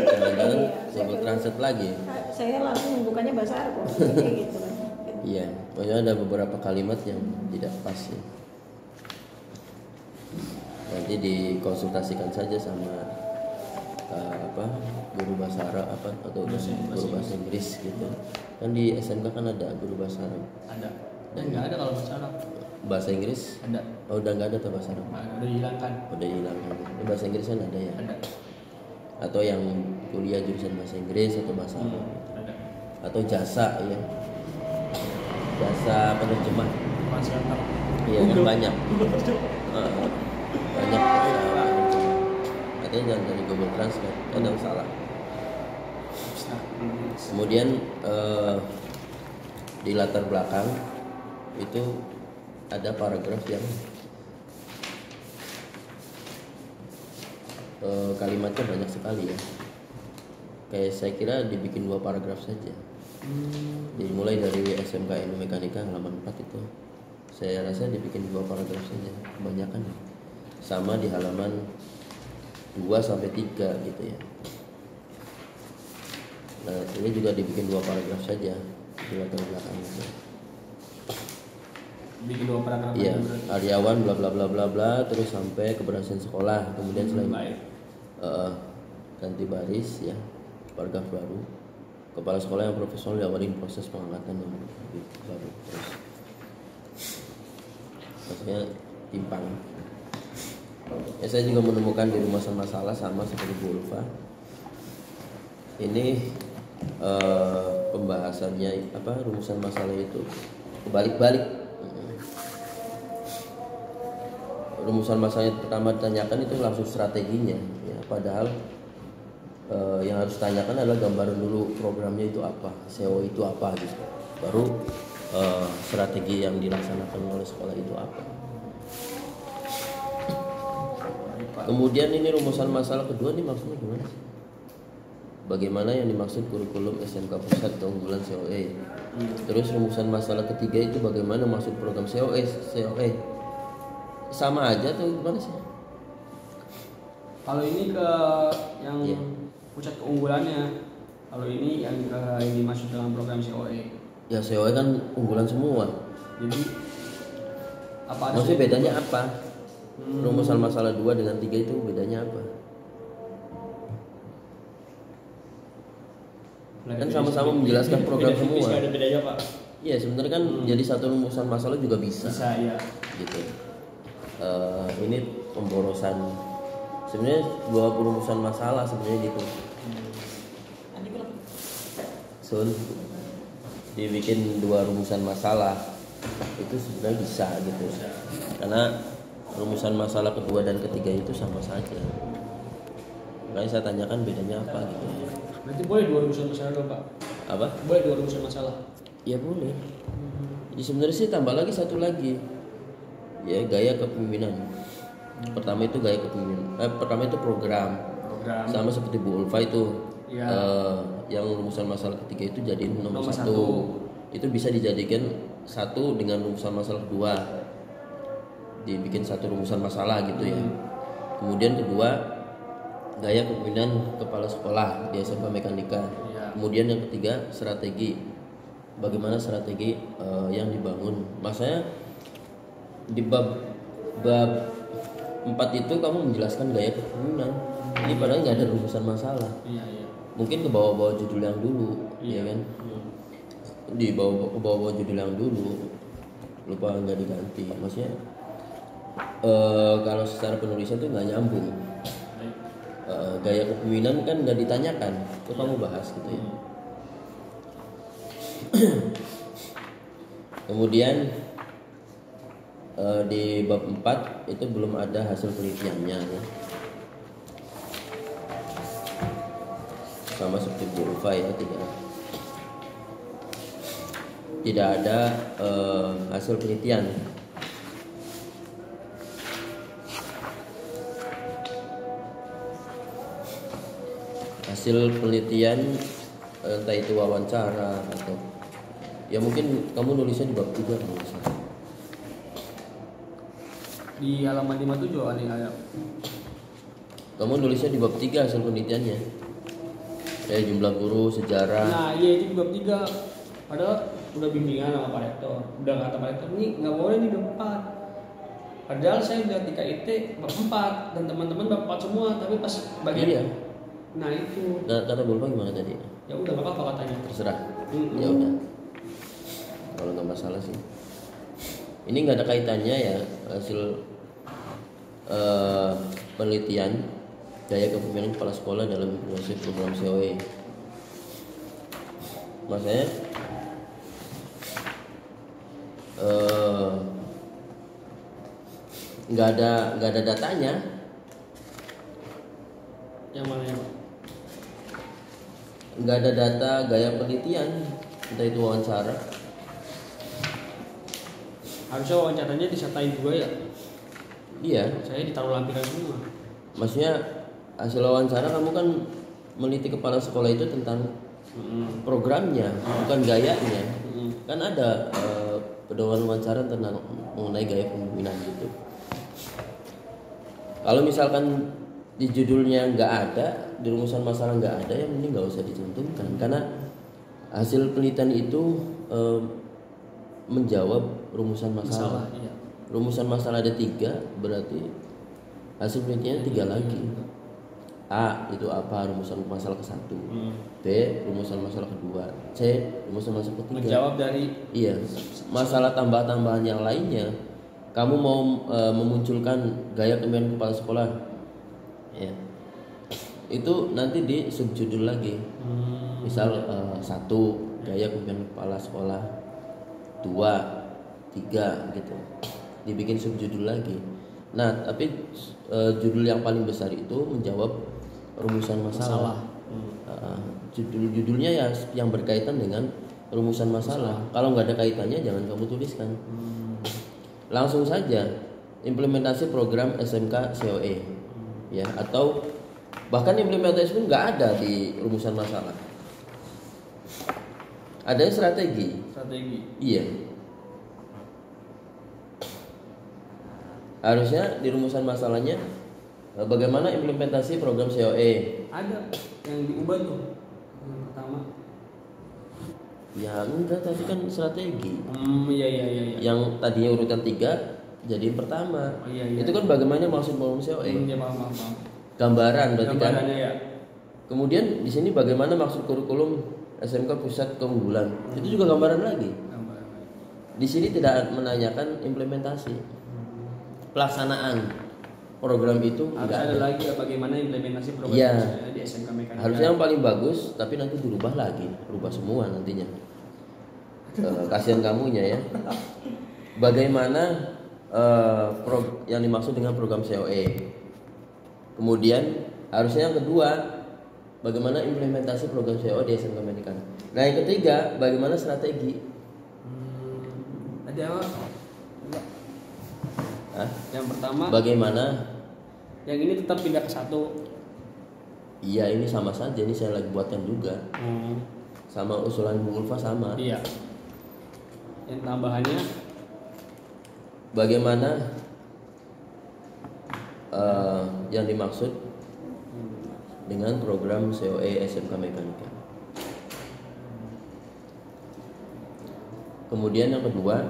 Jangan-jangan Google Translate lagi. Saya langsung membukanya bahasa Arab kok. Gitu kan. Iya, pokoknya ada beberapa kalimat yang tidak pas ya. Nanti dikonsultasikan saja sama guru bahasa Arab atau guru bahasa Inggris gitu. Kan di SMK kan ada guru bahasa Arab. Ada. Dan nggak ada kalau bahasa Arab. Bahasa Inggris? Ada. Oh, udah nggak ada tuh bahasa Arab. Udah dihilangkan. Udah hilangkan. Ini bahasa Inggris kan ada ya? Ada. Atau yang kuliah jurusan bahasa Inggris atau bahasa Arab. Ada. Atau jasa ya. Jasa penerjemah. Translator. Iya kan banyak. Banyak jasa penerjemah. Artinya jangan dari Google Translate, kadang salah. Kemudian di latar belakang itu ada paragraf yang kalimatnya banyak sekali ya. Kayak saya kira dibikin 2 paragraf saja. Dimulai dari SMKN Mekanika halaman 4 itu. Saya rasa dibikin 2 paragraf saja, kebanyakan. Sama di halaman 2 sampai 3 gitu ya. Nah, ini juga dibikin 2 paragraf saja di latar belakang itu. Bikin 2 paragraf. Iya, Aryawan bla bla bla bla bla terus sampai keberhasilan sekolah. Kemudian selain ganti baris ya, paragraf baru. Kepala sekolah yang profesional diawali proses pengangkatan yang lebih baru. Terus maksudnya timpang. Ya, saya juga menemukan di rumusan masalah sama seperti Bu Ulfa. Ini pembahasannya rumusan masalah itu kebalik-balik. Rumusan masalah yang pertama ditanyakan itu langsung strateginya ya, padahal yang harus ditanyakan adalah gambaran dulu programnya itu apa, CO itu apa gitu, baru strategi yang dilaksanakan oleh sekolah itu apa. Kemudian ini rumusan masalah kedua nih maksudnya gimana sih? Bagaimana yang dimaksud kurikulum SMK Pusat Keunggulan COE. Terus rumusan masalah ketiga itu bagaimana maksud program COE. Sama aja tuh gimana sih? Kalau ini ke yang pusat keunggulannya, kalau ini yang dimaksud dalam program COE. Ya COE kan unggulan semua. Jadi apa? Maksudnya bedanya apa? Rumusan masalah 2 dengan 3 itu bedanya apa? Kan sama-sama menjelaskan program semua. Ada bedanya Pak? Iya sebenarnya kan jadi satu rumusan masalah juga bisa. Bisa ya. Gitu. Ini pemborosan. Sebenarnya 2 rumusan masalah sebenarnya gitu. Dibikin 2 rumusan masalah itu sebenarnya bisa gitu. Karena rumusan masalah kedua dan ketiga itu sama saja. Makanya saya tanyakan bedanya apa gitu. Berarti boleh 2 rumusan masalah dong Pak? Apa? Boleh 2 rumusan masalah? Ya boleh. Ya sebenarnya sih tambah lagi satu lagi. Ya gaya kepemimpinan. Pertama itu gaya kepemimpinan. Pertama itu program. Sama seperti Bu Ulfa itu. Iya. Yang rumusan masalah ketiga itu jadi nomor Nomor 1. satu. Itu bisa dijadikan 1 dengan rumusan masalah 2. Dibikin 1 rumusan masalah gitu ya. Kemudian kedua, gaya kepemimpinan kepala sekolah di SMK Mekanika. Iya. Kemudian yang ketiga, strategi. Bagaimana strategi yang dibangun. Maksudnya di bab 4 itu kamu menjelaskan gaya kepemimpinan. Ini padahal nggak ada rumusan masalah. Iya, iya. Mungkin ke bawah-bawah judul yang dulu, ya kan? Di bawah judul yang dulu, lupa nggak diganti. Maksudnya kalau secara penulisan tuh nggak nyambung. Gaya kepemimpinan kan nggak ditanyakan, itu kamu bahas gitu ya. Kemudian di bab 4 itu belum ada hasil penelitiannya ya. Sama seperti Bu Ulfa itu tidak ada hasil penelitian. Hasil penelitian entah itu wawancara atau ya mungkin kamu nulisnya di bab 3 kalau nggak salah. Di halaman 57 ada. Kamu nulisnya di bab 3 hasil penelitiannya. Kayak jumlah guru, sejarah. Nah, iya itu di bab 3. Padahal udah bimbingan sama Pak Rektor. Udah kata Pak Rektor, nih nggak boleh nih bab 4. Padahal saya udah di KIT bab 4 dan teman-teman bab 4 semua, tapi pas bagian Iya. Nah itu. Kata Bu Ulfa gimana tadi? Ya udah nggak apa-apa katanya. Terserah. Ya udah. Kalau nggak masalah sih. Ini nggak ada kaitannya ya hasil penelitian gaya kepemimpinan kepala sekolah dalam implementasi program COE. Maksudnya nggak ada datanya. Yang mana ya, Pak? Nggak ada data gaya penelitian, entah itu wawancara. Harusnya wawancaranya disertain juga ya. Iya, Saya ditaruh lampiran semua. maksudnya hasil wawancara kamu kan meneliti kepala sekolah itu tentang programnya, bukan gayanya. Kan ada pedoman wawancara tentang mengenai gaya kepemimpinan gitu. Kalau misalkan di judulnya nggak ada, di rumusan masalah nggak ada, ya mending nggak usah dicantumkan karena hasil penelitian itu menjawab rumusan masalah. Iya. Rumusan masalah ada 3, berarti hasil penelitiannya 3 lagi. A itu apa, rumusan masalah ke-1. B rumusan masalah kedua. C rumusan masalah ketiga. Menjawab dari Iya, masalah tambahan-tambahan yang lainnya. Kamu mau memunculkan gaya kepemimpinan kepala sekolah, ya, itu nanti di subjudul lagi. Misal 1 gaya kepemimpinan kepala sekolah, 2, 3 gitu. Dibikin subjudul lagi. Nah, tapi judul yang paling besar itu menjawab rumusan masalah. Judul-judulnya ya yang berkaitan dengan rumusan masalah. Kalau nggak ada kaitannya jangan kamu tuliskan. Langsung saja implementasi program SMK COE, ya, atau bahkan implementasi pun nggak ada di rumusan masalah. Ada strategi. Iya. Harusnya di rumusan masalahnya bagaimana implementasi program COE. Ada yang diubah tuh yang pertama. Ya enggak, tadi kan strategi. Iya. Yang tadinya urutan 3 jadi yang pertama. Iya. Itu kan bagaimana maksud program COE. Iya, paham. Gambaran berarti kan. Gambarannya ya. Kemudian di sini bagaimana maksud kurikulum SMK Pusat Keunggulan. Itu juga gambaran lagi. Di sini tidak menanyakan implementasi. Pelaksanaan program itu harus ada lagi ya, bagaimana implementasi program ya, di SMK Mekanika. harusnya yang paling bagus, tapi nanti dirubah lagi, rubah semua nantinya. Kasihan kamunya ya. Bagaimana yang dimaksud dengan program COE. Kemudian harusnya yang kedua, bagaimana implementasi program COE di SMK Mekanika. Nah yang ketiga, bagaimana strategi. Ada apa? Yang pertama bagaimana Yang ini tetap pindah ke 1. Iya, ini sama saja, ini saya lagi buatkan juga. Sama usulan Bu Ulfa sama. Iya. Yang tambahannya Bagaimana yang dimaksud dengan program COE SMK Mekanika. Kemudian yang kedua,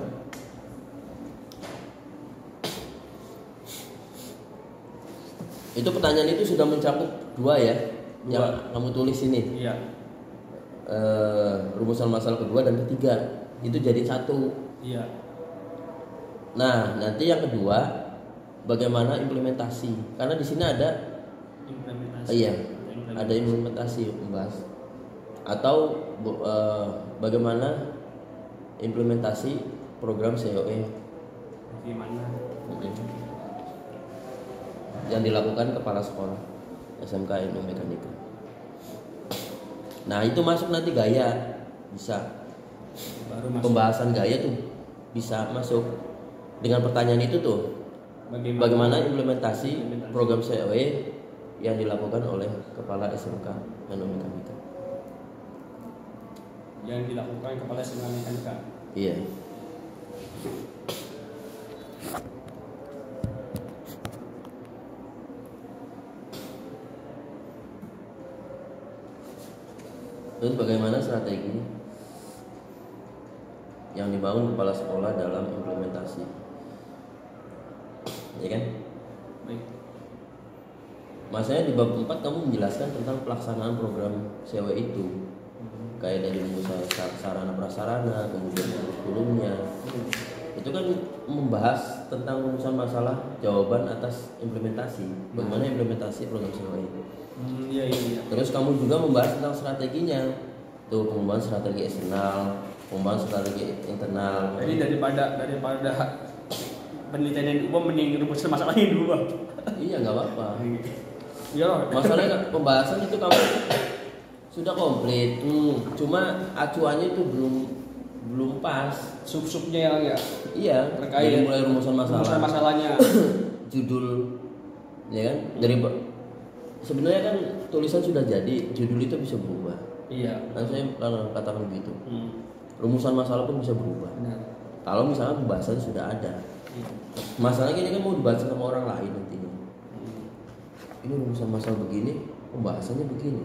itu pertanyaan itu sudah mencakup 2 ya, yang kamu tulis ini. iya. Rumusan masalah kedua dan ketiga itu jadi 1. Iya. Nah, nanti yang kedua, bagaimana implementasi? Karena di sini ada Implementasi. iya, ada implementasi membahas. Atau bagaimana implementasi program COE Gimana? yang dilakukan kepala sekolah SMK Ilmu Mekanika. Nah, itu masuk nanti gaya, bisa. Baru masuk. Pembahasan gaya tuh bisa masuk dengan pertanyaan itu tuh. Bagaimana implementasi program COE yang dilakukan oleh kepala SMK Ilmu Mekanika. Yang dilakukan kepala SMK Mekanika. Iya. Terus bagaimana strategi yang dibangun kepala sekolah dalam implementasi, ya kan? Baik. Masanya di bab 4 kamu menjelaskan tentang pelaksanaan program COE itu, kayak dari rumusan sarana prasarana, kemudian kurikulumnya. Itu kan membahas tentang rumusan masalah jawaban atas implementasi, bagaimana implementasi program COE itu. Iya. Terus kamu juga membahas tentang strateginya, tuh pengembangan strategi eksternal, pengembangan strategi internal. Jadi daripada penelitian yang dua mending rumuskan masalahnya dua. Iya, nggak apa-apa. Iya. Masalahnya pembahasan itu kamu sudah komplit, cuma acuannya itu belum pas. Sub-subnya yang ya. Iya, Terkait dari mulai rumusan masalahnya. judul, ya kan? Dari sebenarnya kan tulisan sudah jadi, judul itu bisa berubah. Iya. Kan saya katakan begitu. Rumusan masalah pun bisa berubah. Benar. Kalau misalnya pembahasan sudah ada, Iya. masalahnya ini kan mau dibaca sama orang lain nantinya. Ini rumusan masalah begini, pembahasannya begini.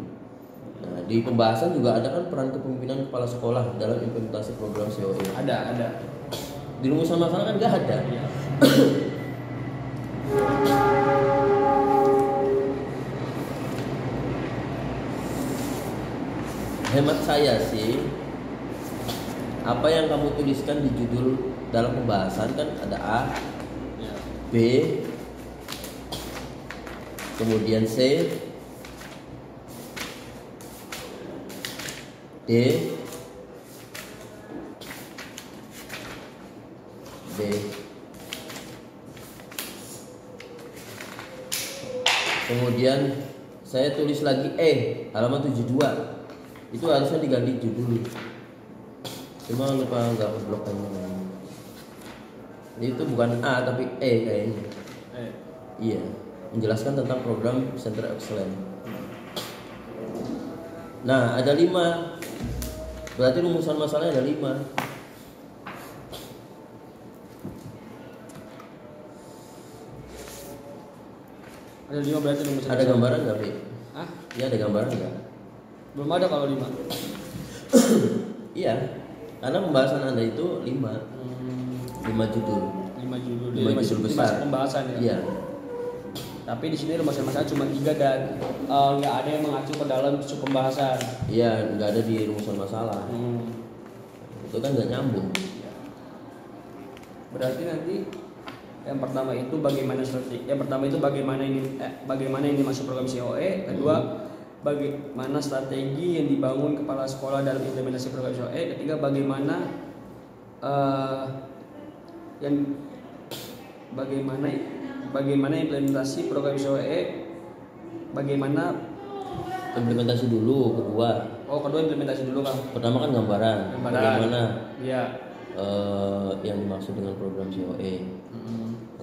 Nah, di pembahasan juga ada kan peran kepemimpinan kepala sekolah dalam implementasi program COE. Ada. Di rumusan masalah kan nggak ada. Iya. Hemat saya sih, apa yang kamu tuliskan di judul dalam pembahasan kan ada A, Iya. B, kemudian C, D, B. Kemudian saya tulis lagi E, halaman 72. Itu harusnya diganti judul. Cuma lupa nggak blok kayaknya. Itu bukan A tapi E kayaknya. Iya, menjelaskan tentang program Center Excellence. Nah, ada 5. Berarti rumusan masalahnya ada 5. Ada 5 berarti rumusan. Ada gambaran nggak, Pi? Hah? Iya, ada gambaran nggak? Belum ada kalau 5. Iya, karena pembahasan Anda itu 5. 5 judul. 5 judul. 5 judul besar. Pembahasan ya. Iya. Tapi di sini rumusan masalah cuma 3 dan nggak ada yang mengacu ke dalam sub pembahasan. Iya, nggak ada di rumusan masalah. Itu kan nggak nyambung. Berarti nanti yang pertama itu bagaimana strategi. Yang pertama itu bagaimana ini masuk program COE. Kedua, bagaimana strategi yang dibangun kepala sekolah dalam implementasi program COE. Ketiga, bagaimana implementasi program COE. Bagaimana Implementasi dulu, kedua. kedua implementasi dulu Kang. Pertama kan gambaran. Bagaimana Iya. yang dimaksud dengan program COE.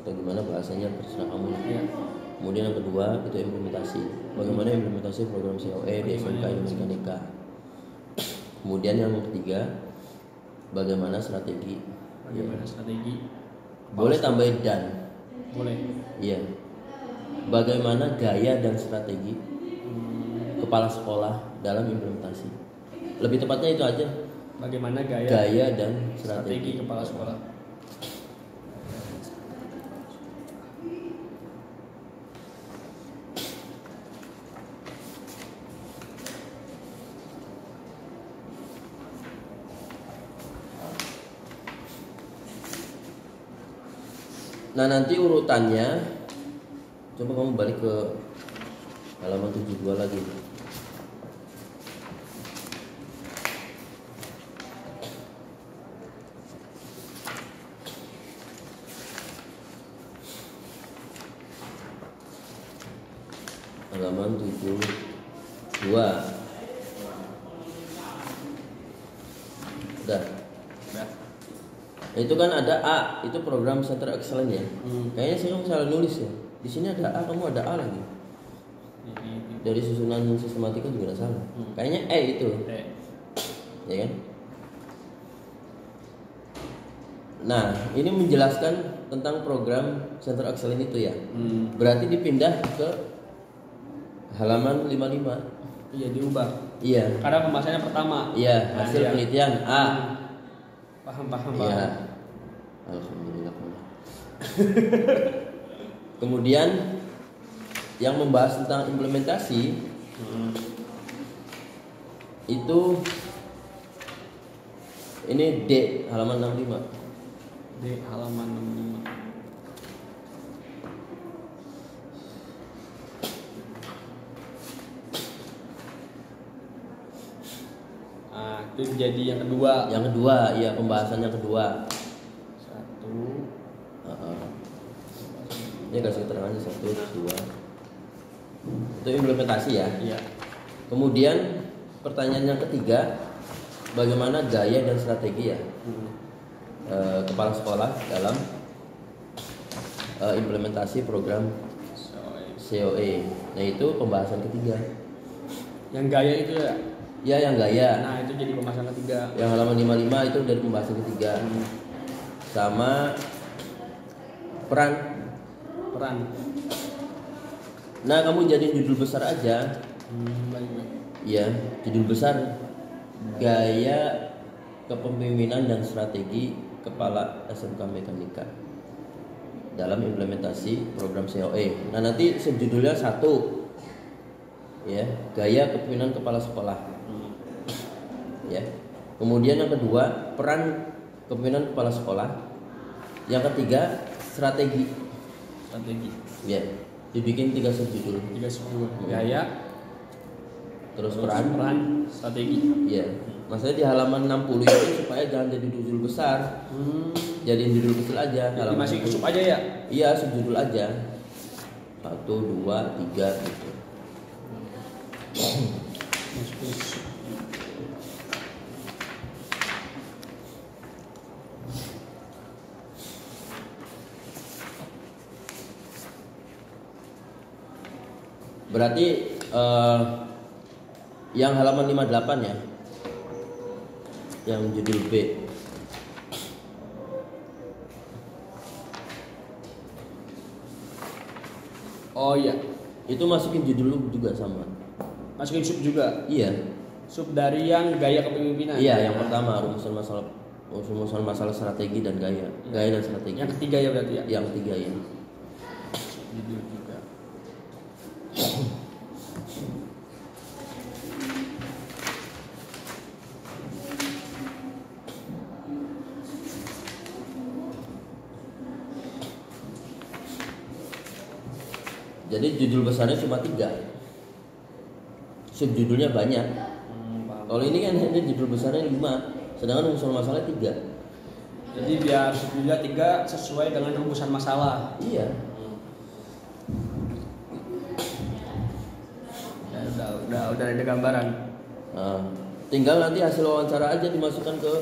Atau gimana bahasanya terserah kamu. Iya. Kemudian yang kedua itu implementasi. Bagaimana implementasi program COE di SMK Ilmu Mekanika. Kemudian yang ketiga, bagaimana strategi. Bagaimana strategi? Boleh tambahin dan. Boleh. Iya. Bagaimana gaya dan strategi kepala sekolah dalam implementasi. Lebih tepatnya itu aja. Bagaimana Gaya dan strategi kepala sekolah. Nah nanti urutannya, coba kamu balik ke halaman 72 lagi. Halaman 72. Udah. Itu kan ada A, itu program Center Excellence ya. Kayaknya saya salah nulis ya. Di sini ada A, kamu ada A lagi. Dari susunan sistematika juga ada salah. Kayaknya E itu. Ya kan? Nah, ini menjelaskan tentang program Center Excellence itu ya. Berarti dipindah ke halaman 55. Iya, diubah. Iya. Karena pembahasannya pertama. Iya, hasil penelitian A. Paham. Ya, alhamdulillah. Kemudian yang membahas tentang implementasi itu ini D halaman 65. D halaman 65. Itu jadi yang kedua. Yang kedua, ya pembahasan yang kedua. Satu. Ini kasih keterangannya 1, 2. Itu implementasi ya. Iya. Kemudian pertanyaan yang ketiga, bagaimana gaya dan strategi ya kepala sekolah dalam implementasi program COE. Nah itu pembahasan ketiga. Yang gaya itu ya. Ya yang gaya. Nah itu jadi pembahasan ketiga. Yang halaman 55 itu dari pembahasan ketiga. Sama peran. Nah kamu jadi judul besar aja. Baik. Ya judul besar gaya kepemimpinan dan strategi kepala SMK Mekanika dalam implementasi program COE. Nah nanti subjudulnya 1 ya gaya kepemimpinan kepala sekolah. Ya. Kemudian yang kedua, peran kepemimpinan kepala sekolah. Yang ketiga, strategi. Ya. Dibikin 3 subjudul. Gaya, terus peran, strategi. Ya. Maksudnya di halaman 60 itu supaya jangan jadi judul besar. Jadi judul kecil aja. Jadi masih sub aja ya? Iya, subjudul aja. 1, 2, 3 gitu. Berarti yang halaman 58 ya, yang judul B. Oh iya. Itu masukin judul juga sama. Masukin sub juga. Iya. Sub dari yang gaya kepemimpinan. Iya, yang pertama rumusan masalah strategi dan gaya. Gaya dan strategi. Yang ketiga ya berarti ya. Yang ketiga ya. Judul juga. Jadi judul besarnya cuma 3, subjudulnya banyak. Kalau ini kan hanya judul besarnya 5, sedangkan rumusan masalah 3. Jadi biar subjudulnya 3 sesuai dengan rumusan masalah. Iya. Ya, udah ada gambaran. Nah, tinggal nanti hasil wawancara aja dimasukkan ke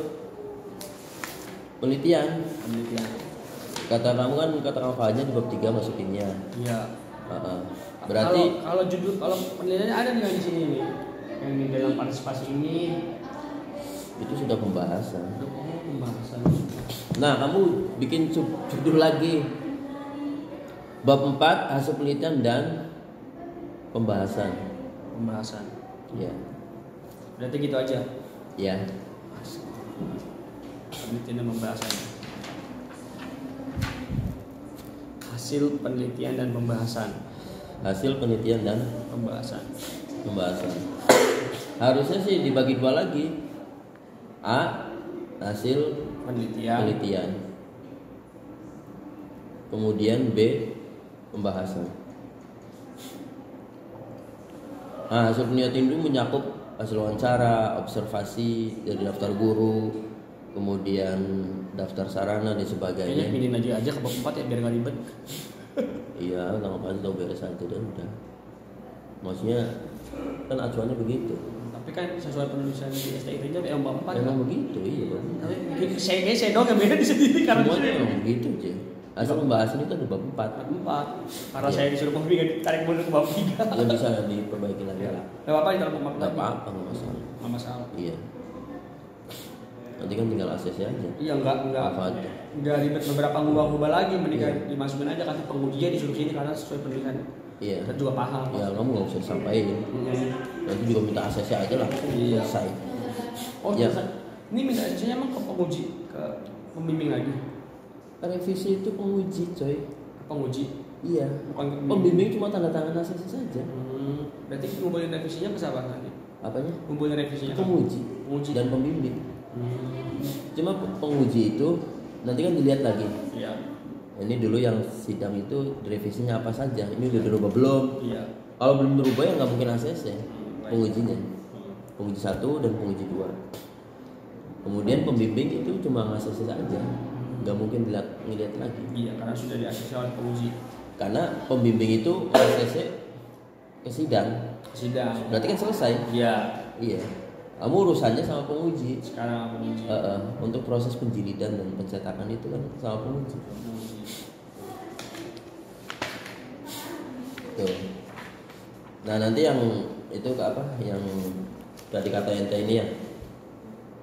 penelitian. Kata kamu kan kata kamu aja di bab 3 masukinnya. Iya. Berarti kalau judul, kalau penilaiannya ada nih di sini nih, yang di dalam partisipasi ini itu sudah pembahasan. Pembahasan. Nah, kamu bikin judul lagi. Bab 4 hasil penelitian dan pembahasan. Ya. Berarti gitu aja. Ya. Penelitian dan pembahasan. Hasil penelitian dan pembahasan. Hasil penelitian dan Pembahasan. Harusnya sih dibagi dua lagi. A. Hasil penelitian. Kemudian B. Pembahasan. Nah, hasil penelitian itu mencakup hasil wawancara, observasi dari daftar guru, kemudian daftar sarana dan Kayaknya sebagainya. pilih aja ke bab 4 ya biar nggak ribet. Iya, langsung tahu beres aja dan udah. Maksudnya kan acuannya begitu. Tapi kan sesuai penulisan di STIP-nya yang bab 4. Memang begitu, iya bang. Tapi saya dong yang beda di sendiri karena Semuanya memang begitu aja. Hasil pembahasan itu ada bab 4. bab 4. Karena Iya. saya disuruh pembimbing ditarik mundur ke bab 3. Ya bisa diperbaiki lagi lah. Enggak apa-apa ditaruh bab 4 Nggak lagi. apa-apa, nggak masalah. Nggak masalah. Iya. Nanti kan tinggal ACC aja. Iya Apa aja? enggak ribet beberapa ngubah-ngubah lagi, mending Iya. dimasukin aja kan pengujinya disuruh sini karena sesuai pendidikan. Iya. Kita juga paham. Ya kamu nggak usah disampaikan. Nanti juga minta ACC aja lah. Iya. Selesai. Oh, Ya. terus ini minta saya emang ke penguji, ke pembimbing lagi. Revisi itu penguji, coy. Ke penguji. Iya. Bukan ke Pembimbing cuma tanda tangan ACC saja. Berarti ngumpulin revisinya ke siapa nanti? Apanya? Ngumpulin revisinya ke Penguji penguji. dan pembimbing. Cuma penguji itu nanti kan dilihat lagi. Iya. Ini dulu yang sidang itu revisinya apa saja. Ini udah dirubah belum? Iya. Kalau belum berubah ya nggak mungkin ACC. Baik. Pengujinya. Penguji 1 dan penguji 2. Kemudian pembimbing itu cuma ACC saja. Nggak mungkin dilihat lagi. Iya, karena sudah di-ACC oleh penguji. Karena pembimbing itu ACC ke sidang. Sidang. Berarti kan selesai. Iya. Iya. Kamu urusannya sama penguji. Sekarang penguji. Untuk proses penjilidan dan pencetakan itu kan sama penguji. Tuh. Nah nanti yang itu ke apa? Yang tadi kata ente ini ya,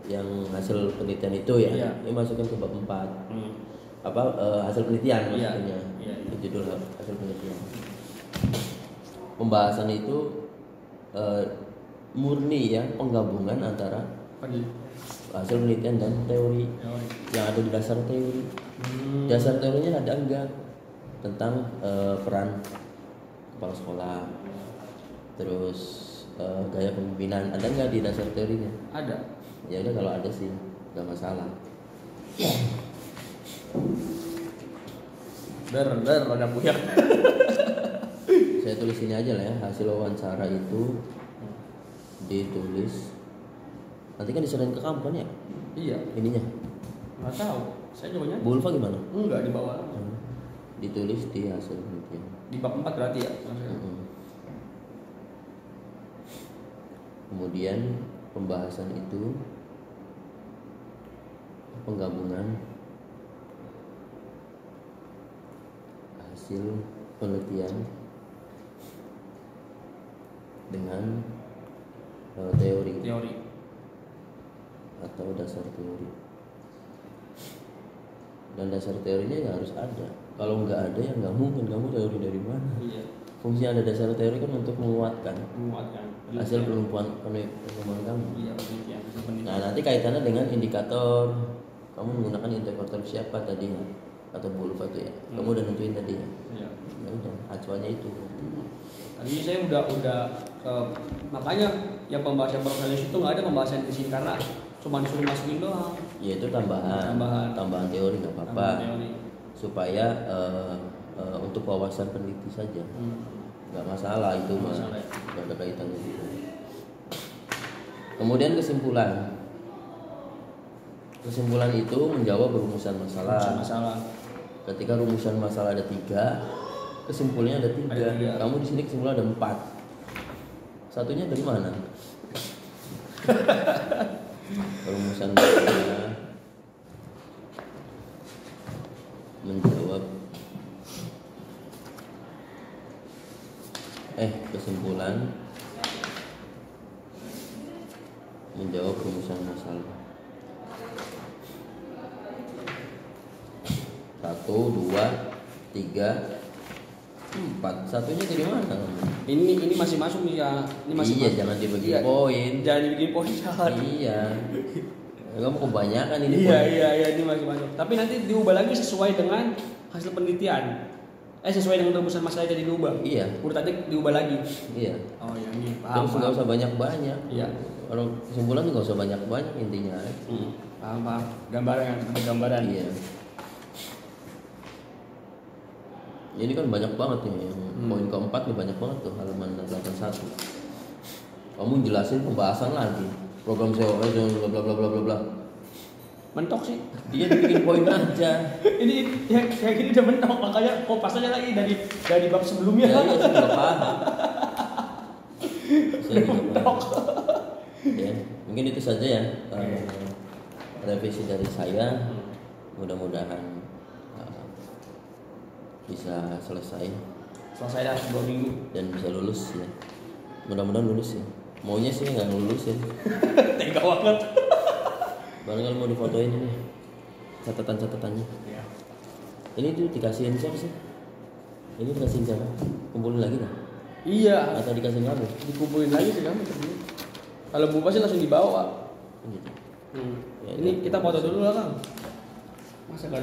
yang hasil penelitian itu ya, Iya. ini masukin ke bab 4. Apa hasil penelitian Iya. maksudnya? Iya. Judul hasil penelitian. Pembahasan itu murni ya, penggabungan antara hasil penelitian dan teori yang ada di dasar teori. Dasar teorinya ada enggak tentang peran kepala sekolah, terus gaya kepemimpinan ada enggak di dasar teorinya? Ada. Ya udah kalau ada sih nggak masalah. Ada punya. Saya tulis ini aja lah ya, hasil wawancara itu ditulis. Nanti kan diserahin ke kamu kan ya? Iya. Ininya. Nggak tahu. Saya juga nyari. Bu Ulfa gimana? Enggak di bawah. Ditulis di hasil penelitian. Di bab 4 berarti ya. Kemudian pembahasan itu penggabungan hasil penelitian dengan teori atau dasar teori. Dan dasar teorinya ya harus ada. Kalau nggak ada ya nggak mungkin kamu teori dari mana. Iya. Fungsi ada dasar teori kan untuk menguatkan hasil penelitian kamu. Iya, penelitian. Nah nanti kaitannya dengan indikator. Kamu menggunakan indikator siapa tadi atau Bu Ulfa itu ya? Kamu udah nentuin tadi ya? Iya. Ya udah, acuannya itu. Tadi saya udah makanya yang pembahasan profesional itu nggak ada pembahasan di sini karena cuma disuruh masukin doang. Ya itu tambahan teori nggak apa-apa. Supaya untuk wawasan peneliti saja. Nggak masalah itu mah. Nggak ada kaitannya gitu. Kemudian kesimpulan. Kesimpulan itu menjawab rumusan masalah. Ketika rumusan masalah ada 3, kesimpulannya ada 3. Kamu di sini kesimpulan ada 4. Satunya dari mana? Rumusan masalah menjawab menjawab rumusan masalah. 1, 2, 3, 4. Satunya dari mana? Ini masih masuk nih ya. Ini masih Iya, masuk. jangan dibagi Iya. poin. Jangan dibikin poin jahat. Iya. Kamu kebanyakan ini Iya, poin. iya, ini masih masuk. Tapi nanti diubah lagi sesuai dengan hasil penelitian. Sesuai dengan rumusan masalah jadi diubah. Iya. Urutannya diubah lagi. Iya. Oh, ya ini paham. Terus nggak usah banyak-banyak. Iya. Kalau kesimpulan nggak usah banyak-banyak intinya. Paham, paham. Gambaran, ada gambaran. Iya. Ini kan banyak banget nih. Yang poin keempat nih banyak banget tuh, halaman 81. Kamu jelasin pembahasan lagi. Program COS yang bla bla bla bla bla bla. Mentok sih. Dia dibikin poin aja. Ini yang kayak gini udah mentok, makanya kopas aja lagi dari bab sebelumnya. Ya, iya, saya juga paham. Saya juga paham. Ya, mungkin itu saja ya revisi dari saya. Mudah-mudahan bisa selesai Selesai dah 2 minggu. dan bisa lulus ya. Mudah-mudahan lulus ya. Maunya sih nggak lulusin. Tega banget. Barangkali mau difotoin ini catatan-catatannya. Iya. Ini tuh dikasihin siapa sih? Ini dikasihin siapa? Kumpulin lagi nggak? Iya. Atau dikasih kamu? Dikumpulin lagi sih kamu. Kalau buka sih langsung dibawa. Gitu. Hmm. Ya, Ini ya. kita foto dulu lah Kang. Masa gak ada